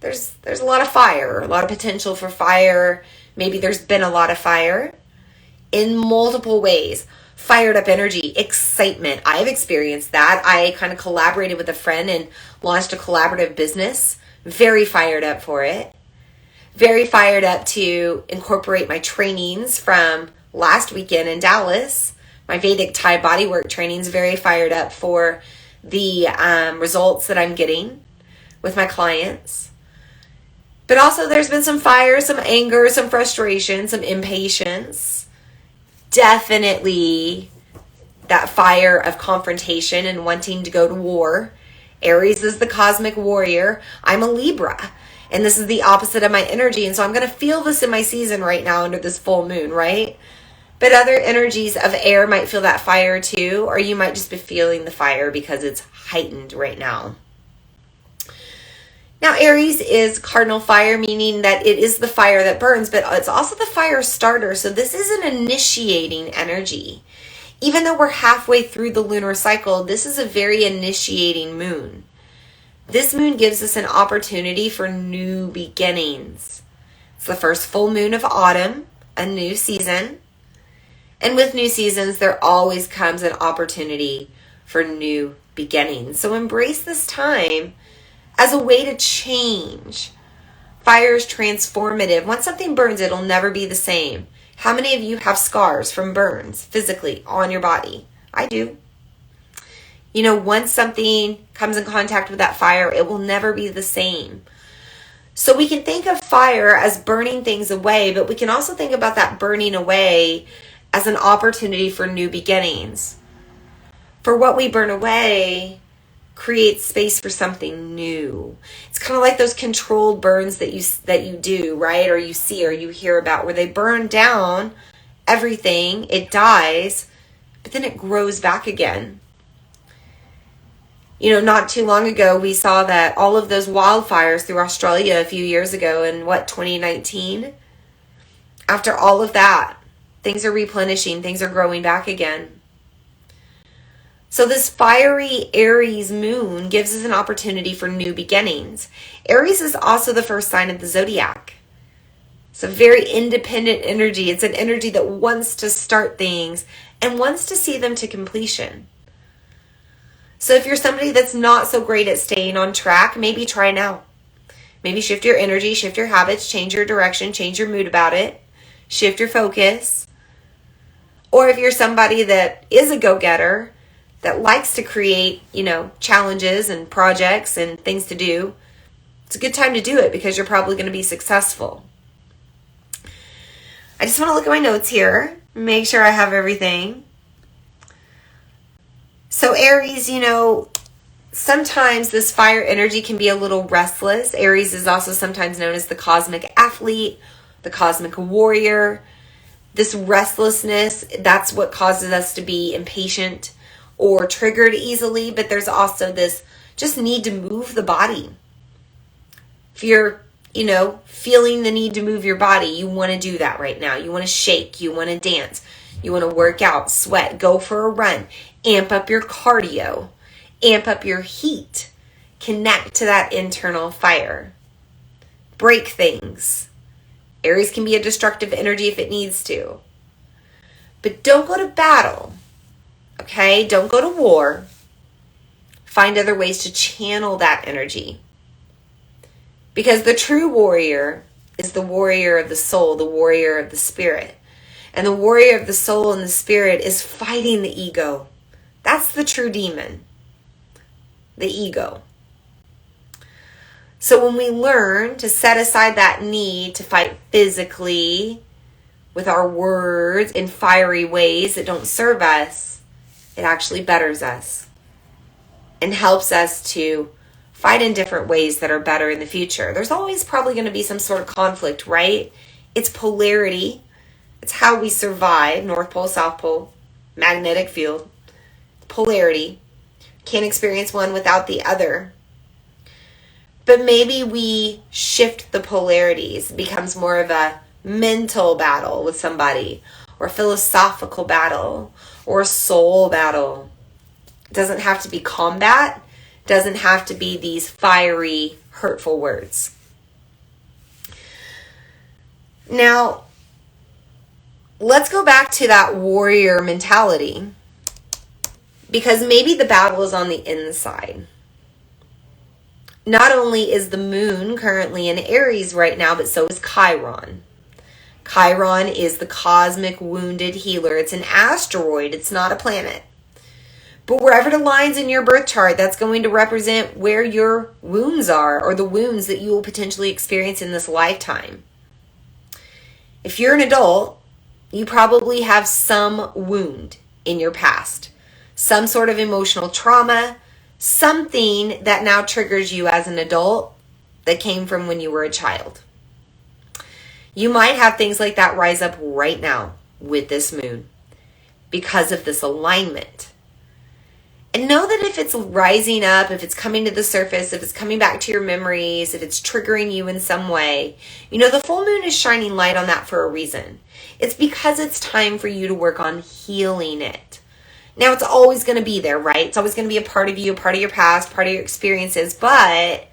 there's a lot of fire, a lot of potential for fire. Maybe there's been a lot of fire in multiple ways. Fired up energy, excitement. I've experienced that. I kind of collaborated with a friend and launched a collaborative business. Very fired up for it. Very fired up to incorporate my trainings from last weekend in Dallas. My Vedic Thai bodywork trainings. Very fired up for the results that I'm getting with my clients. But also there's been some fire, some anger, some frustration, some impatience. Definitely that fire of confrontation and wanting to go to war. Aries is the cosmic warrior. I'm a Libra, and this is the opposite of my energy. And so I'm going to feel this in my season right now under this full moon, right? But other energies of air might feel that fire too, or you might just be feeling the fire because it's heightened right now. Now, Aries is cardinal fire, meaning that it is the fire that burns, but it's also the fire starter. So this is an initiating energy. Even though we're halfway through the lunar cycle, this is a very initiating moon. This moon gives us an opportunity for new beginnings. It's the first full moon of autumn, a new season. And with new seasons, there always comes an opportunity for new beginnings. So embrace this time as a way to change. Fire is transformative. Once something burns, it'll never be the same. How many of you have scars from burns physically on your body? I do. You know, once something comes in contact with that fire, it will never be the same. So we can think of fire as burning things away, but we can also think about that burning away as an opportunity for new beginnings. For what we burn away creates space for something new. It's kind of like those controlled burns that you do, right? Or you see or you hear about where they burn down everything, it dies, but then it grows back again. You know, not too long ago, we saw that all of those wildfires through Australia a few years ago in 2019? After all of that, things are replenishing, things are growing back again. So this fiery Aries moon gives us an opportunity for new beginnings. Aries is also the first sign of the zodiac. It's a very independent energy. It's an energy that wants to start things and wants to see them to completion. So if you're somebody that's not so great at staying on track, maybe try now. Maybe shift your energy, shift your habits, change your direction, change your mood about it, shift your focus. Or if you're somebody that is a go-getter, that likes to create, challenges and projects and things to do, it's a good time to do it because you're probably going to be successful. I just want to look at my notes here, make sure I have everything. So Aries, sometimes this fire energy can be a little restless. Aries is also sometimes known as the cosmic athlete, the cosmic warrior. This restlessness, that's what causes us to be impatient or triggered easily, but there's also this just need to move the body. If you're, feeling the need to move your body, you want to do that right now. You want to shake, you want to dance, you want to work out, sweat, go for a run, amp up your cardio, amp up your heat, connect to that internal fire, break things. Aries can be a destructive energy if it needs to. But don't go to battle. Okay, don't go to war. Find other ways to channel that energy. Because the true warrior is the warrior of the soul, the warrior of the spirit. And the warrior of the soul and the spirit is fighting the ego. That's the true demon, the ego. So when we learn to set aside that need to fight physically with our words in fiery ways that don't serve us, it actually betters us and helps us to fight in different ways that are better in the future. There's always probably going to be some sort of conflict, right? It's polarity. It's how we survive. North Pole, South Pole, magnetic field, polarity. Can't experience one without the other. But maybe we shift the polarities. It becomes more of a mental battle with somebody, or a philosophical battle, or a soul battle. It doesn't have to be combat. It doesn't have to be these fiery, hurtful words. Now, let's go back to that warrior mentality, because maybe the battle is on the inside. Not only is the moon currently in Aries right now, but so is Chiron. Chiron is the cosmic wounded healer. It's an asteroid. It's not a planet. But wherever it aligns in your birth chart, that's going to represent where your wounds are, or the wounds that you will potentially experience in this lifetime. If you're an adult, you probably have some wound in your past, some sort of emotional trauma, something that now triggers you as an adult that came from when you were a child. You might have things like that rise up right now with this moon because of this alignment. And know that if it's rising up, if it's coming to the surface, if it's coming back to your memories, if it's triggering you in some way, the full moon is shining light on that for a reason. It's because it's time for you to work on healing it. Now, it's always going to be there, right? It's always going to be a part of you, a part of your past, part of your experiences, but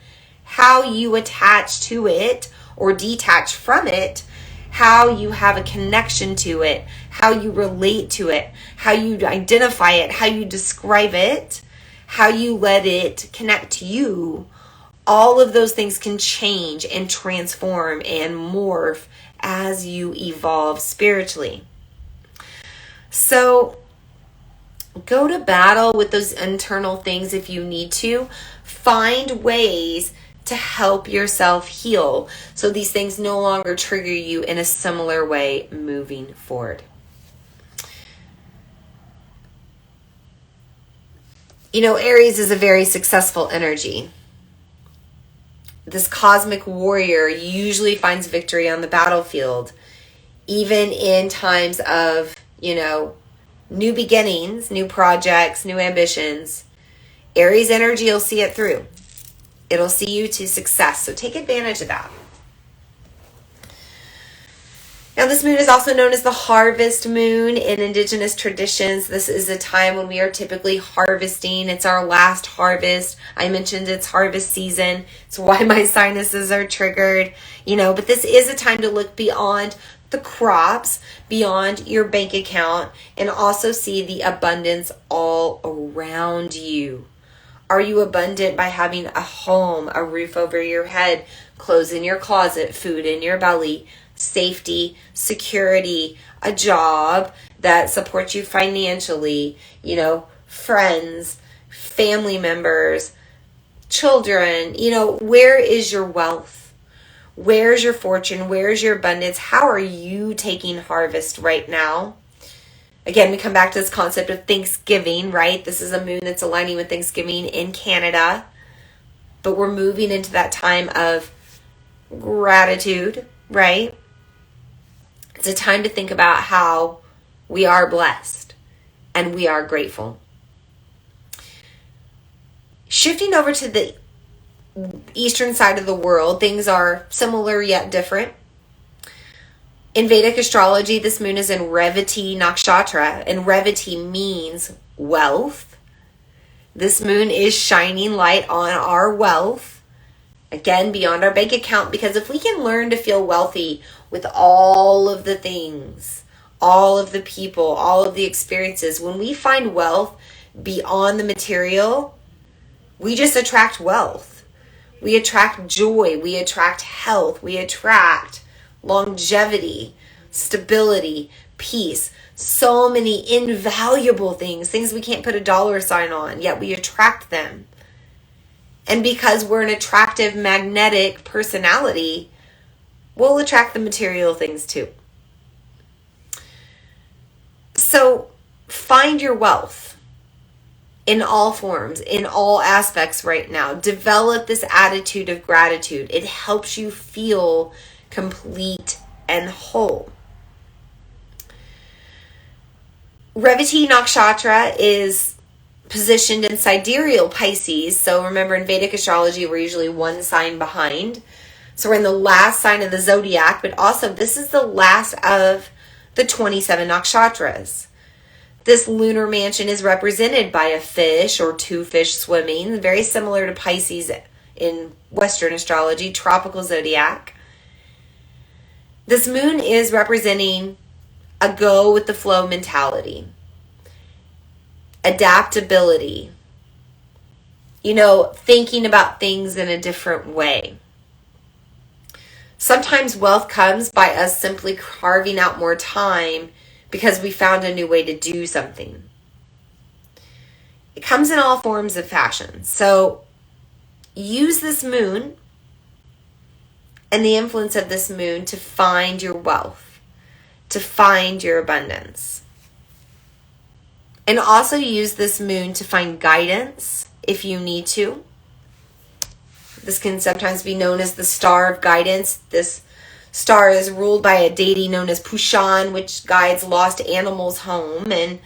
how you attach to it or detach from it, how you have a connection to it, how you relate to it, how you identify it, how you describe it, how you let it connect to you, all of those things can change and transform and morph as you evolve spiritually. So go to battle with those internal things if you need to. Find ways to help yourself heal so these things no longer trigger you in a similar way moving forward. Aries is a very successful energy. This cosmic warrior usually finds victory on the battlefield. even in times of, new beginnings, new projects, new ambitions. Aries energy will see it through. It'll see you to success. So take advantage of that. Now, this moon is also known as the harvest moon in indigenous traditions. This is a time when we are typically harvesting. It's our last harvest. I mentioned it's harvest season. It's why my sinuses are triggered, but this is a time to look beyond the crops, beyond your bank account, and also see the abundance all around you. Are you abundant by having a home, a roof over your head, clothes in your closet, food in your belly, safety, security, a job that supports you financially, friends, family members, children, where is your wealth? Where's your fortune? Where's your abundance? How are you taking harvest right now? Again, we come back to this concept of Thanksgiving, right? This is a moon that's aligning with Thanksgiving in Canada, but we're moving into that time of gratitude, right? It's a time to think about how we are blessed and we are grateful. Shifting over to the eastern side of the world, things are similar yet different. In Vedic astrology, this moon is in Revati Nakshatra, and Revati means wealth. This moon is shining light on our wealth, again, beyond our bank account, because if we can learn to feel wealthy with all of the things, all of the people, all of the experiences, when we find wealth beyond the material, we just attract wealth. We attract joy. We attract health. We attract longevity, stability, peace. So many invaluable things we can't put a dollar sign on, yet we attract them. And because we're an attractive, magnetic personality, we'll attract the material things too. So find your wealth in all forms, in all aspects right now. Develop this attitude of gratitude. It helps you feel complete and whole. Revati Nakshatra is positioned in sidereal Pisces. So remember, in Vedic astrology, we're usually one sign behind. So we're in the last sign of the zodiac, but also this is the last of the 27 nakshatras. This lunar mansion is represented by a fish or two fish swimming, very similar to Pisces in Western astrology, tropical zodiac. This moon is representing a go with the flow mentality, adaptability, thinking about things in a different way. Sometimes wealth comes by us simply carving out more time because we found a new way to do something. It comes in all forms of fashion. So use this moon and the influence of this moon to find your wealth, to find your abundance. And also use this moon to find guidance if you need to. This can sometimes be known as the star of guidance. This star is ruled by a deity known as Pushan, which guides lost animals home. And,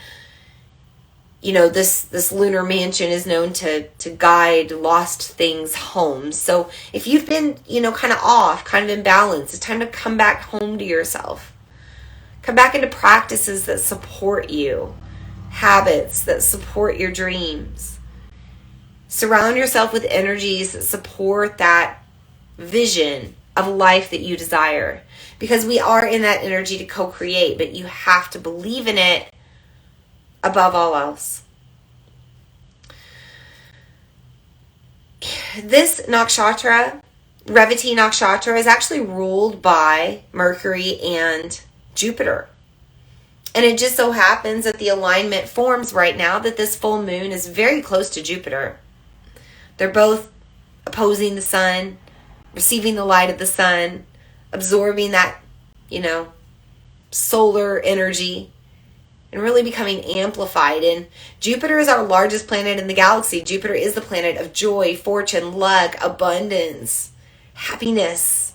this lunar mansion is known to guide lost things home. So if you've been, kind of off, kind of imbalanced, it's time to come back home to yourself. Come back into practices that support you, habits that support your dreams. Surround yourself with energies that support that vision of life that you desire. Because we are in that energy to co-create, but you have to believe in it above all else. This nakshatra, Revati nakshatra, is actually ruled by Mercury and Jupiter. And it just so happens that the alignment forms right now that this full moon is very close to Jupiter. They're both opposing the sun, receiving the light of the sun, absorbing that, solar energy, and really becoming amplified. And Jupiter is our largest planet in the galaxy. Jupiter is the planet of joy, fortune, luck, abundance, happiness.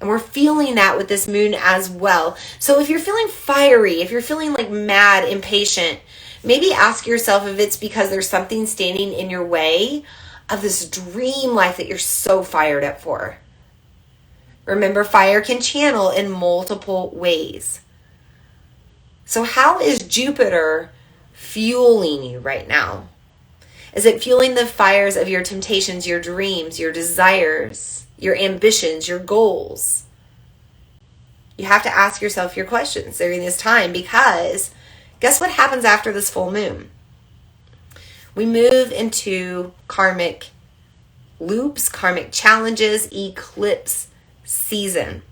And we're feeling that with this moon as well. So if you're feeling fiery, if you're feeling like mad, impatient, maybe ask yourself if it's because there's something standing in your way of this dream life that you're so fired up for. Remember, fire can channel in multiple ways. So how is Jupiter fueling you right now? Is it fueling the fires of your temptations, your dreams, your desires, your ambitions, your goals? You have to ask yourself your questions during this time, because guess what happens after this full moon? We move into karmic loops, karmic challenges, eclipse season.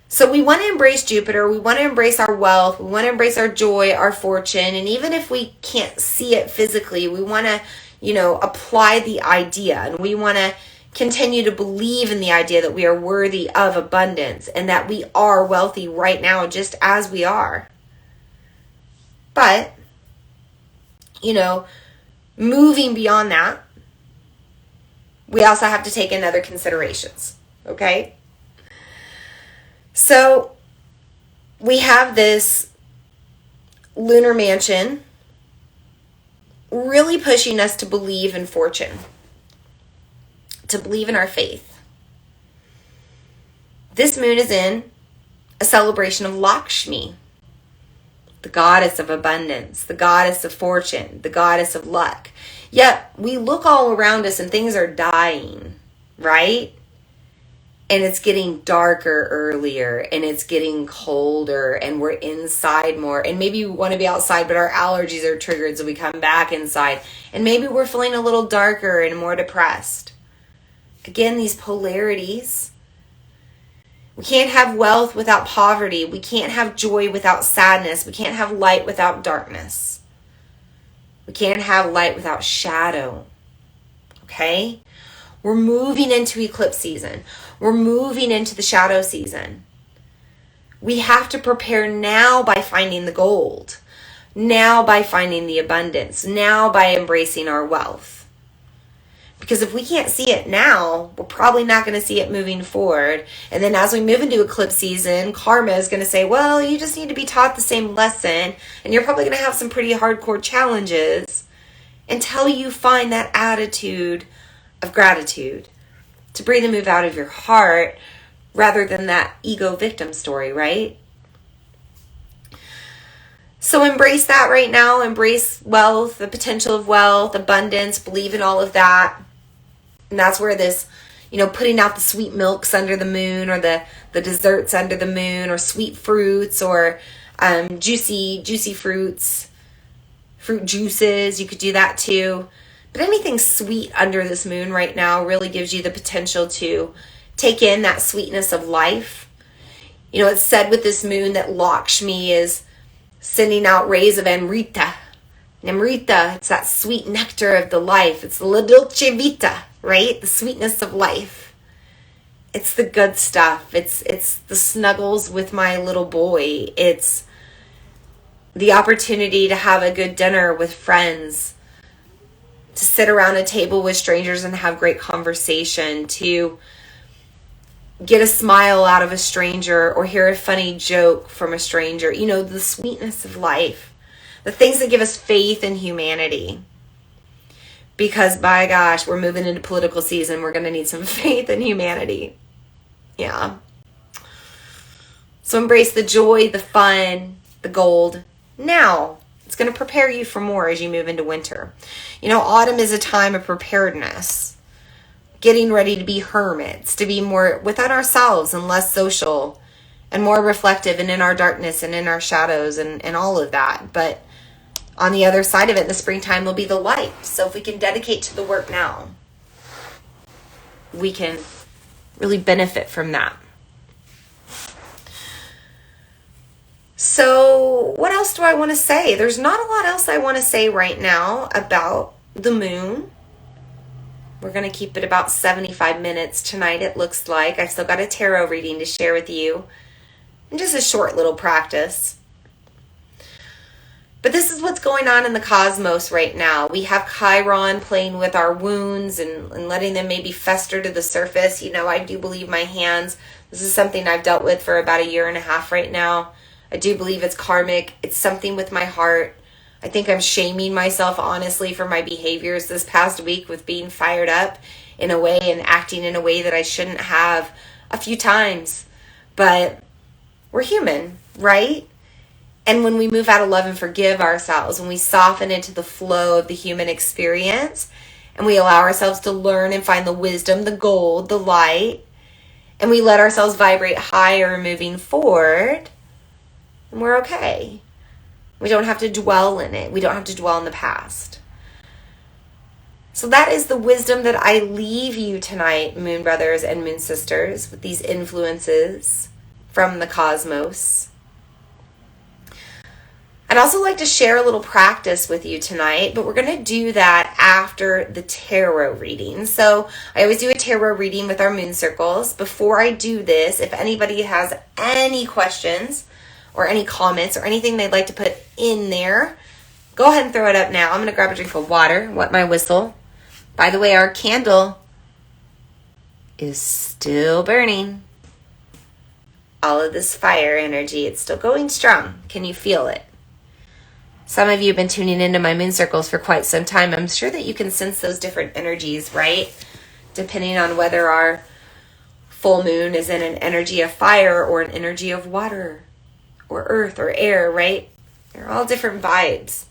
So we want to embrace Jupiter. We want to embrace our wealth. We want to embrace our joy, our fortune. And even if we can't see it physically, we want to, apply the idea. And we want to continue to believe in the idea that we are worthy of abundance and that we are wealthy right now, just as we are. But, moving beyond that, we also have to take in other considerations. Okay? So we have this lunar mansion really pushing us to believe in fortune, to believe in our faith. This moon is in a celebration of Lakshmi, the goddess of abundance, the goddess of fortune, the goddess of luck. Yet we look all around us and things are dying, right? And it's getting darker earlier, and it's getting colder, and we're inside more. And maybe we want to be outside, but our allergies are triggered, so we come back inside. And maybe we're feeling a little darker and more depressed. Again, these polarities. We can't have wealth without poverty. We can't have joy without sadness. We can't have light without darkness. We can't have light without shadow. Okay? We're moving into eclipse season. We're moving into the shadow season. We have to prepare now by finding the gold, now by finding the abundance, now by embracing our wealth. Because if we can't see it now, we're probably not going to see it moving forward. And then as we move into eclipse season, karma is going to say, well, you just need to be taught the same lesson, and you're probably going to have some pretty hardcore challenges until you find that attitude of gratitude to breathe and move out of your heart rather than that ego victim story, right? So embrace that right now. Embrace wealth, the potential of wealth, abundance, believe in all of that. And that's where this, putting out the sweet milks under the moon, or the desserts under the moon, or sweet fruits, or juicy fruits, fruit juices. You could do that too. But anything sweet under this moon right now really gives you the potential to take in that sweetness of life. It's said with this moon that Lakshmi is sending out rays of Amrita. Amrita, it's that sweet nectar of the life. It's the La Dolce Vita, right? The sweetness of life. It's the good stuff. It's the snuggles with my little boy. It's the opportunity to have a good dinner with friends, to sit around a table with strangers and have great conversation, to get a smile out of a stranger or hear a funny joke from a stranger. The sweetness of life, the things that give us faith in humanity. Because by gosh, we're moving into political season. We're going to need some faith in humanity. Yeah. So embrace the joy, the fun, the gold now. It's going to prepare you for more as you move into winter. Autumn is a time of preparedness, getting ready to be hermits, to be more within ourselves and less social and more reflective and in our darkness and in our shadows and all of that. But on the other side of it, in the springtime, will be the light. So if we can dedicate to the work now, we can really benefit from that. So what else do I want to say? There's not a lot else I want to say right now about the moon. We're going to keep it about 75 minutes tonight, it looks like. I've still got a tarot reading to share with you. And just a short little practice. But this is what's going on in the cosmos right now. We have Chiron playing with our wounds and letting them maybe fester to the surface. You know, I do believe my hands, this is something I've dealt with for about 1.5 years right now. I do believe it's karmic. It's something with my heart. I think I'm shaming myself, honestly, for my behaviors this past week with being fired up in a way and acting in a way that I shouldn't have a few times. But we're human, right? And when we move out of love and forgive ourselves, when we soften into the flow of the human experience, and we allow ourselves to learn and find the wisdom, the gold, the light, and we let ourselves vibrate higher moving forward, and we're okay. We don't have to dwell in it. We don't have to dwell in the past. So that is the wisdom that I leave you tonight, Moon Brothers and Moon Sisters, with these influences from the cosmos. I'd also like to share a little practice with you tonight, but we're going to do that after the tarot reading. So I always do a tarot reading with our moon circles. Before I do this, if anybody has any questions or any comments or anything they'd like to put in there, go ahead and throw it up now. I'm going to grab a drink of water, wet my whistle. By the way, our candle is still burning. All of this fire energy, it's still going strong. Can you feel it? Some of you have been tuning into my moon circles for quite some time. I'm sure that you can sense those different energies, right? Depending on whether our full moon is in an energy of fire or an energy of water or earth or air, right? They're all different vibes.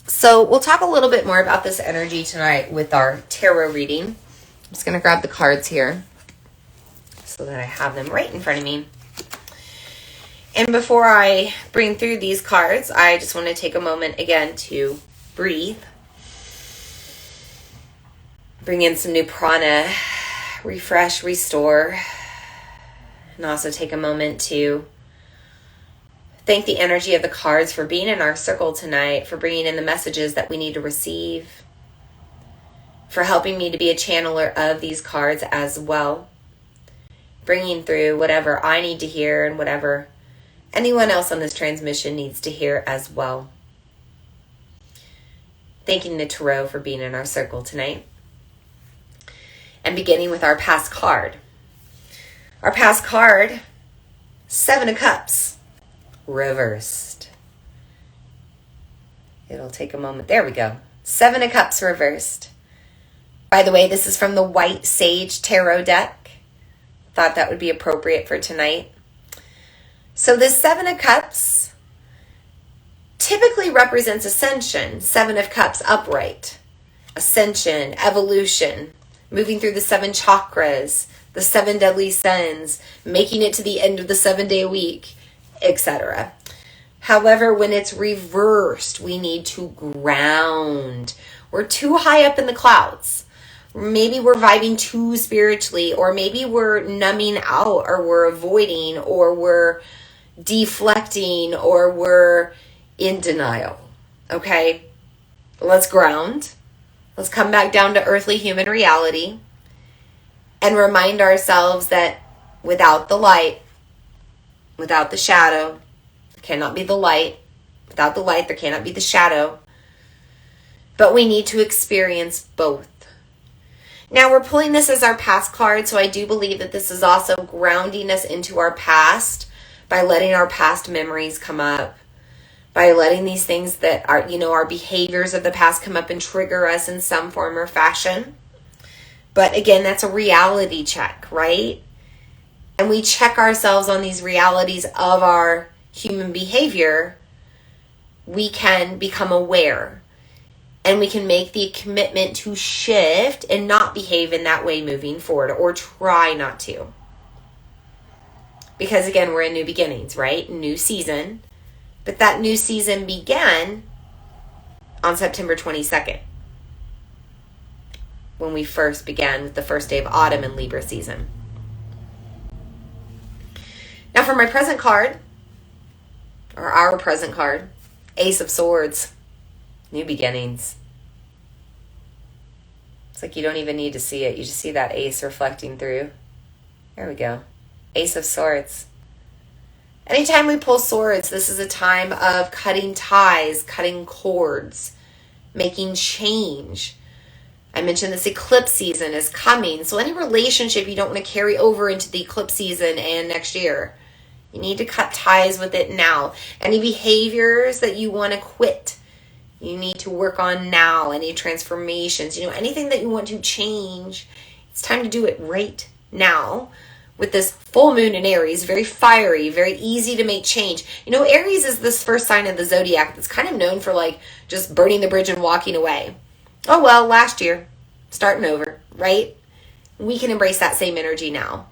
So we'll talk a little bit more about this energy tonight with our tarot reading. I'm just going to grab the cards here so that I have them right in front of me. And before I bring through these cards, I just want to take a moment again to breathe. Bring in some new prana, refresh, restore, and also take a moment to thank the energy of the cards for being in our circle tonight, for bringing in the messages that we need to receive, for helping me to be a channeler of these cards as well, bringing through whatever I need to hear and whatever anyone else on this transmission needs to hear as well. Thanking the tarot for being in our circle tonight. And beginning with our past card. Our past card, 7 of Cups, reversed. It'll take a moment. There we go. 7 of Cups reversed. By the way, this is from the White Sage Tarot deck. Thought that would be appropriate for tonight. So this 7 of Cups typically represents ascension. 7 of Cups upright. Ascension, evolution, moving through the 7 chakras, the 7 deadly sins, making it to the end of the 7-day week, etc. However, when it's reversed, we need to ground. We're too high up in the clouds. Maybe we're vibing too spiritually, or maybe we're numbing out, or we're avoiding, or we're deflecting, or we're in denial. Okay? Let's ground. Let's come back down to earthly human reality and remind ourselves that without the light, without the shadow, there cannot be the light. Without the light, there cannot be the shadow. But we need to experience both. Now, we're pulling this as our past card, so I do believe that this is also grounding us into our past by letting our past memories come up, by letting these things that are, our behaviors of the past come up and trigger us in some form or fashion. But again, that's a reality check, right? And we check ourselves on these realities of our human behavior, we can become aware. And we can make the commitment to shift and not behave in that way moving forward, or try not to. Because again, we're in new beginnings, right? New season. But that new season began on September 22nd. When we first began with the first day of autumn in Libra season. Now for my present card, or our present card, Ace of Swords. New beginnings. It's like you don't even need to see it. You just see that ace reflecting through. There we go. Ace of Swords. Anytime we pull swords, this is a time of cutting ties, cutting cords, making change. I mentioned this eclipse season is coming. So any relationship you don't want to carry over into the eclipse season and next year, you need to cut ties with it now. Any behaviors that you want to quit, you need to work on now. Any transformations, anything that you want to change, it's time to do it right now. With this full moon in Aries, very fiery, very easy to make change. Aries is this first sign of the zodiac that's kind of known for just burning the bridge and walking away. Oh, well, last year, starting over, right? We can embrace that same energy now.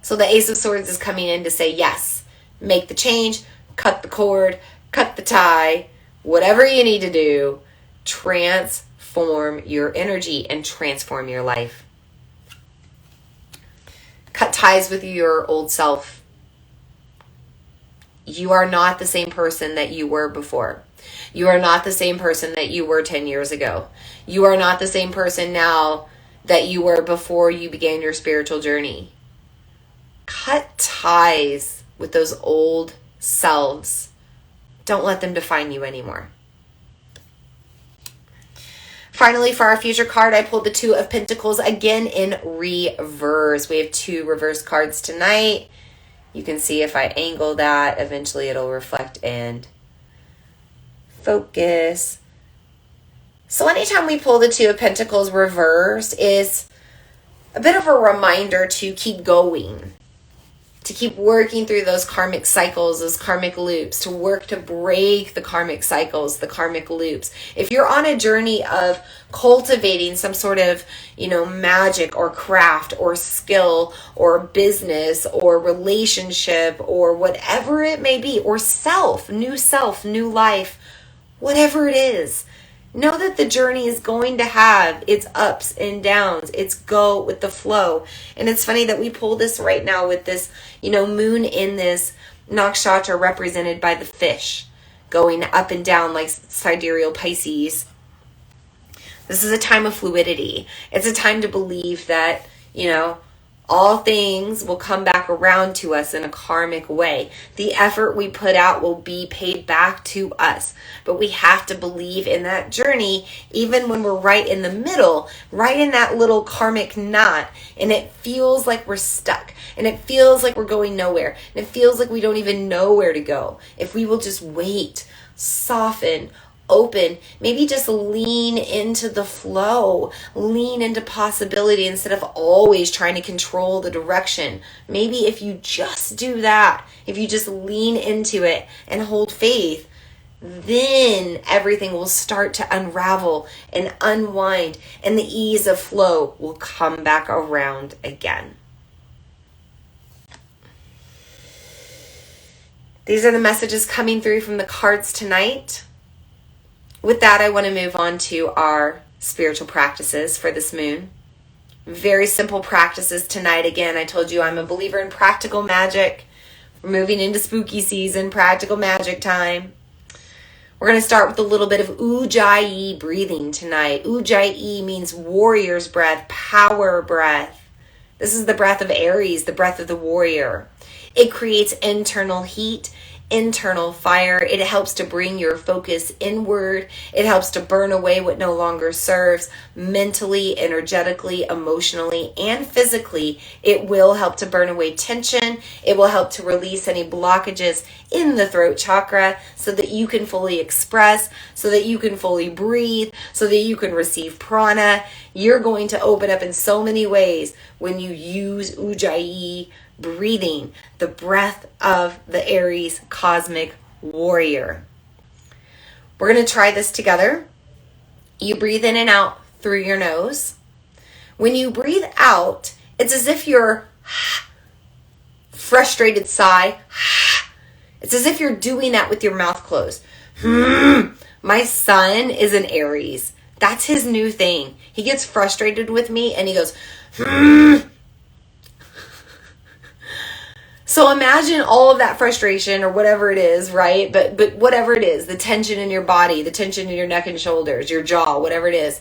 So the Ace of Swords is coming in to say, yes, make the change, cut the cord, cut the tie, whatever you need to do, transform your energy and transform your life. Cut ties with your old self. You are not the same person that you were before. You are not the same person that you were 10 years ago. You are not the same person now that you were before you began your spiritual journey. Cut ties with those old selves. Don't let them define you anymore. Finally, for our future card, I pulled the Two of Pentacles again in reverse. We have 2 reverse cards tonight. You can see if I angle that, eventually it'll reflect and focus. So anytime we pull the Two of Pentacles reverse is a bit of a reminder to keep going, to keep working through those karmic cycles, those karmic loops, to work to break the karmic cycles, the karmic loops. If you're on a journey of cultivating some sort of, magic or craft or skill or business or relationship or whatever it may be, or self, new life, whatever it is, know that the journey is going to have its ups and downs. It's go with the flow. And it's funny that we pull this right now with this, moon in this nakshatra represented by the fish going up and down like sidereal Pisces. This is a time of fluidity. It's a time to believe that, all things will come back around to us in a karmic way. The effort we put out will be paid back to us. But we have to believe in that journey, even when we're right in the middle, right in that little karmic knot, and it feels like we're stuck, and it feels like we're going nowhere, and it feels like we don't even know where to go. If we will just wait, soften, open, maybe just lean into the flow, lean into possibility instead of always trying to control the direction. Maybe if you just do that, if you just lean into it and hold faith, then everything will start to unravel and unwind, and the ease of flow will come back around again. These are the messages coming through from the cards tonight. With that, I want to move on to our spiritual practices for this moon. Very simple practices tonight. Again, I told you I'm a believer in practical magic. We're moving into spooky season, practical magic time. We're going to start with a little bit of Ujjayi breathing tonight. Ujjayi means warrior's breath, power breath. This is the breath of Aries, the breath of the warrior. It creates internal heat, internal fire. It helps to bring your focus inward. It helps to burn away what no longer serves mentally, energetically, emotionally, and physically. It will help to burn away tension. It will help to release any blockages in the throat chakra so that you can fully express, so that you can fully breathe, so that you can receive prana. You're going to open up in so many ways when you use Ujjayi breathing, the breath of the Aries cosmic warrior. We're going to try this together. You breathe in and out through your nose. When you breathe out, it's as if you're frustrated sigh. It's as if you're doing that with your mouth closed. My son is an Aries. That's his new thing. He gets frustrated with me and he goes, So imagine all of that frustration or whatever it is, right? But whatever it is, the tension in your body, the tension in your neck and shoulders, your jaw, whatever it is.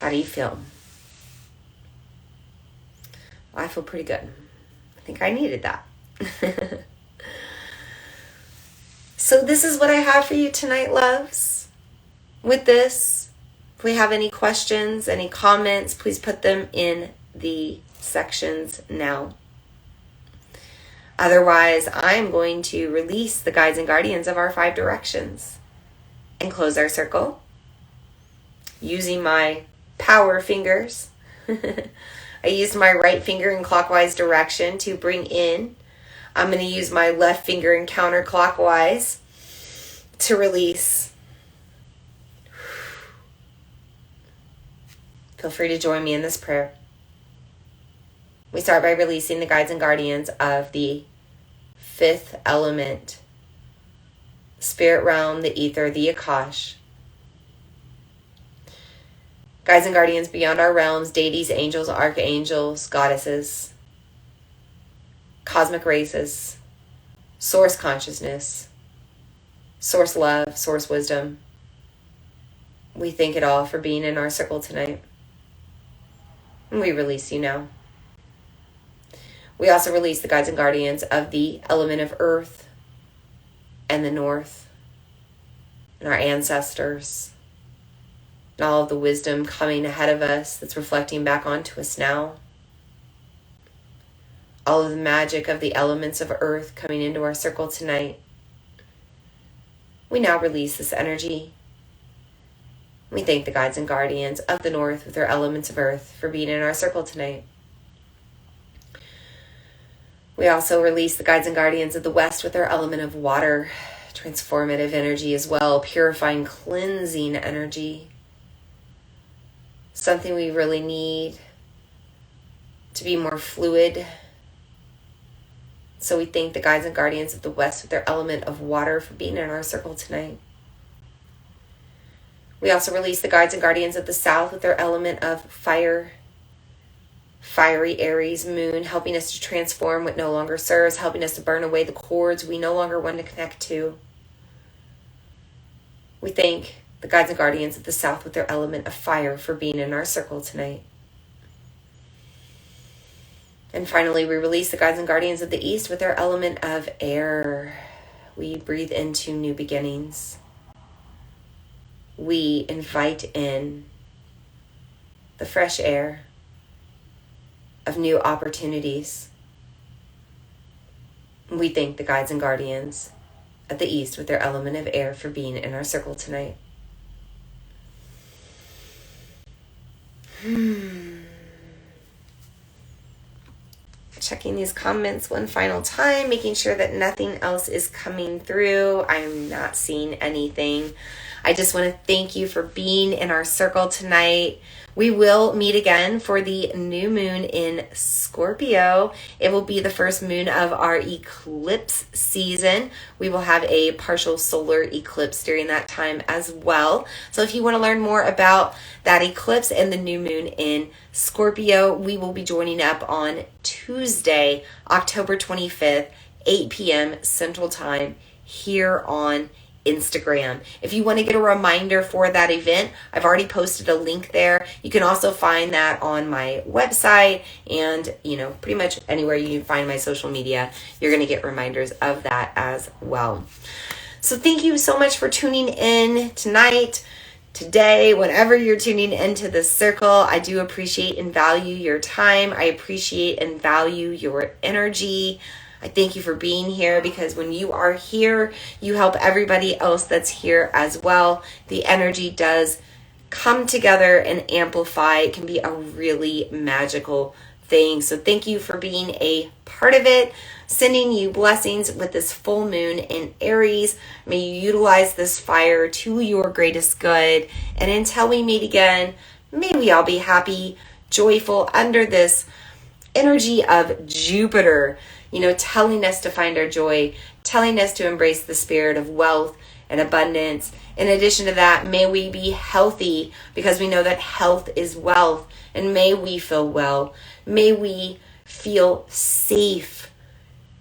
How do you feel? Well, I feel pretty good. I think I needed that. So this is what I have for you tonight, loves. With this, if we have any questions, any comments, please put them in the sections now. Otherwise, I'm going to release the guides and guardians of our 5 directions and close our circle using my power fingers. I used my right finger in clockwise direction to bring in. I'm going to use my left finger in counterclockwise to release. Feel free to join me in this prayer. We start by releasing the guides and guardians of the 5th element, spirit realm, the ether, the Akash. Guides and guardians beyond our realms, deities, angels, archangels, goddesses, cosmic races, source consciousness, source love, source wisdom. We thank it all for being in our circle tonight. And we release you now. We also release the guides and guardians of the element of earth and the north and our ancestors and all of the wisdom coming ahead of us that's reflecting back onto us now. All of the magic of the elements of earth coming into our circle tonight. We now release this energy. We thank the guides and guardians of the north with their elements of earth for being in our circle tonight. We also release the guides and guardians of the west with their element of water, transformative energy as well, purifying, cleansing energy. Something we really need to be more fluid. So we thank the guides and guardians of the west with their element of water for being in our circle tonight. We also release the guides and guardians of the south with their element of fire, fiery Aries moon, helping us to transform what no longer serves, helping us to burn away the cords we no longer want to connect to. We thank the guides and guardians of the south with their element of fire for being in our circle tonight. And finally, we release the guides and guardians of the east with their element of air. We breathe into new beginnings. We invite in the fresh air of new opportunities. We thank the guides and guardians of the east with their element of air for being in our circle tonight. Checking these comments one final time, making sure that nothing else is coming through. I'm not seeing anything. I just want to thank you for being in our circle tonight. We will meet again for the new moon in Scorpio. It will be the first moon of our eclipse season. We will have a partial solar eclipse during that time as well. So if you want to learn more about that eclipse and the new moon in Scorpio, we will be joining up on Tuesday, October 25th, 8 p.m. Central Time here on Instagram. If you want to get a reminder for that event, I've already posted a link there. You can also find that on my website and, pretty much anywhere you find my social media, you're going to get reminders of that as well. So thank you so much for tuning in tonight, today, whenever you're tuning into this circle. I do appreciate and value your time. I appreciate and value your energy. I thank you for being here, because when you are here, you help everybody else that's here as well. The energy does come together and amplify. It can be a really magical thing. So thank you for being a part of it. Sending you blessings with this full moon in Aries. May you utilize this fire to your greatest good. And until we meet again, may we all be happy, joyful under this energy of Jupiter, telling us to find our joy, telling us to embrace the spirit of wealth and abundance. In addition to that, may we be healthy, because we know that health is wealth, and may we feel well. May we feel safe.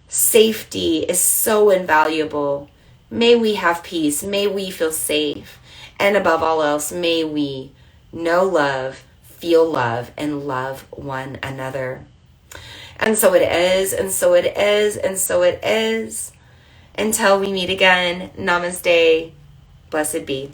Safety is so invaluable. May we have peace. May we feel safe. And above all else, may we know love, feel love and love one another. And so it is, and so it is, and so it is. Until we meet again, namaste, blessed be.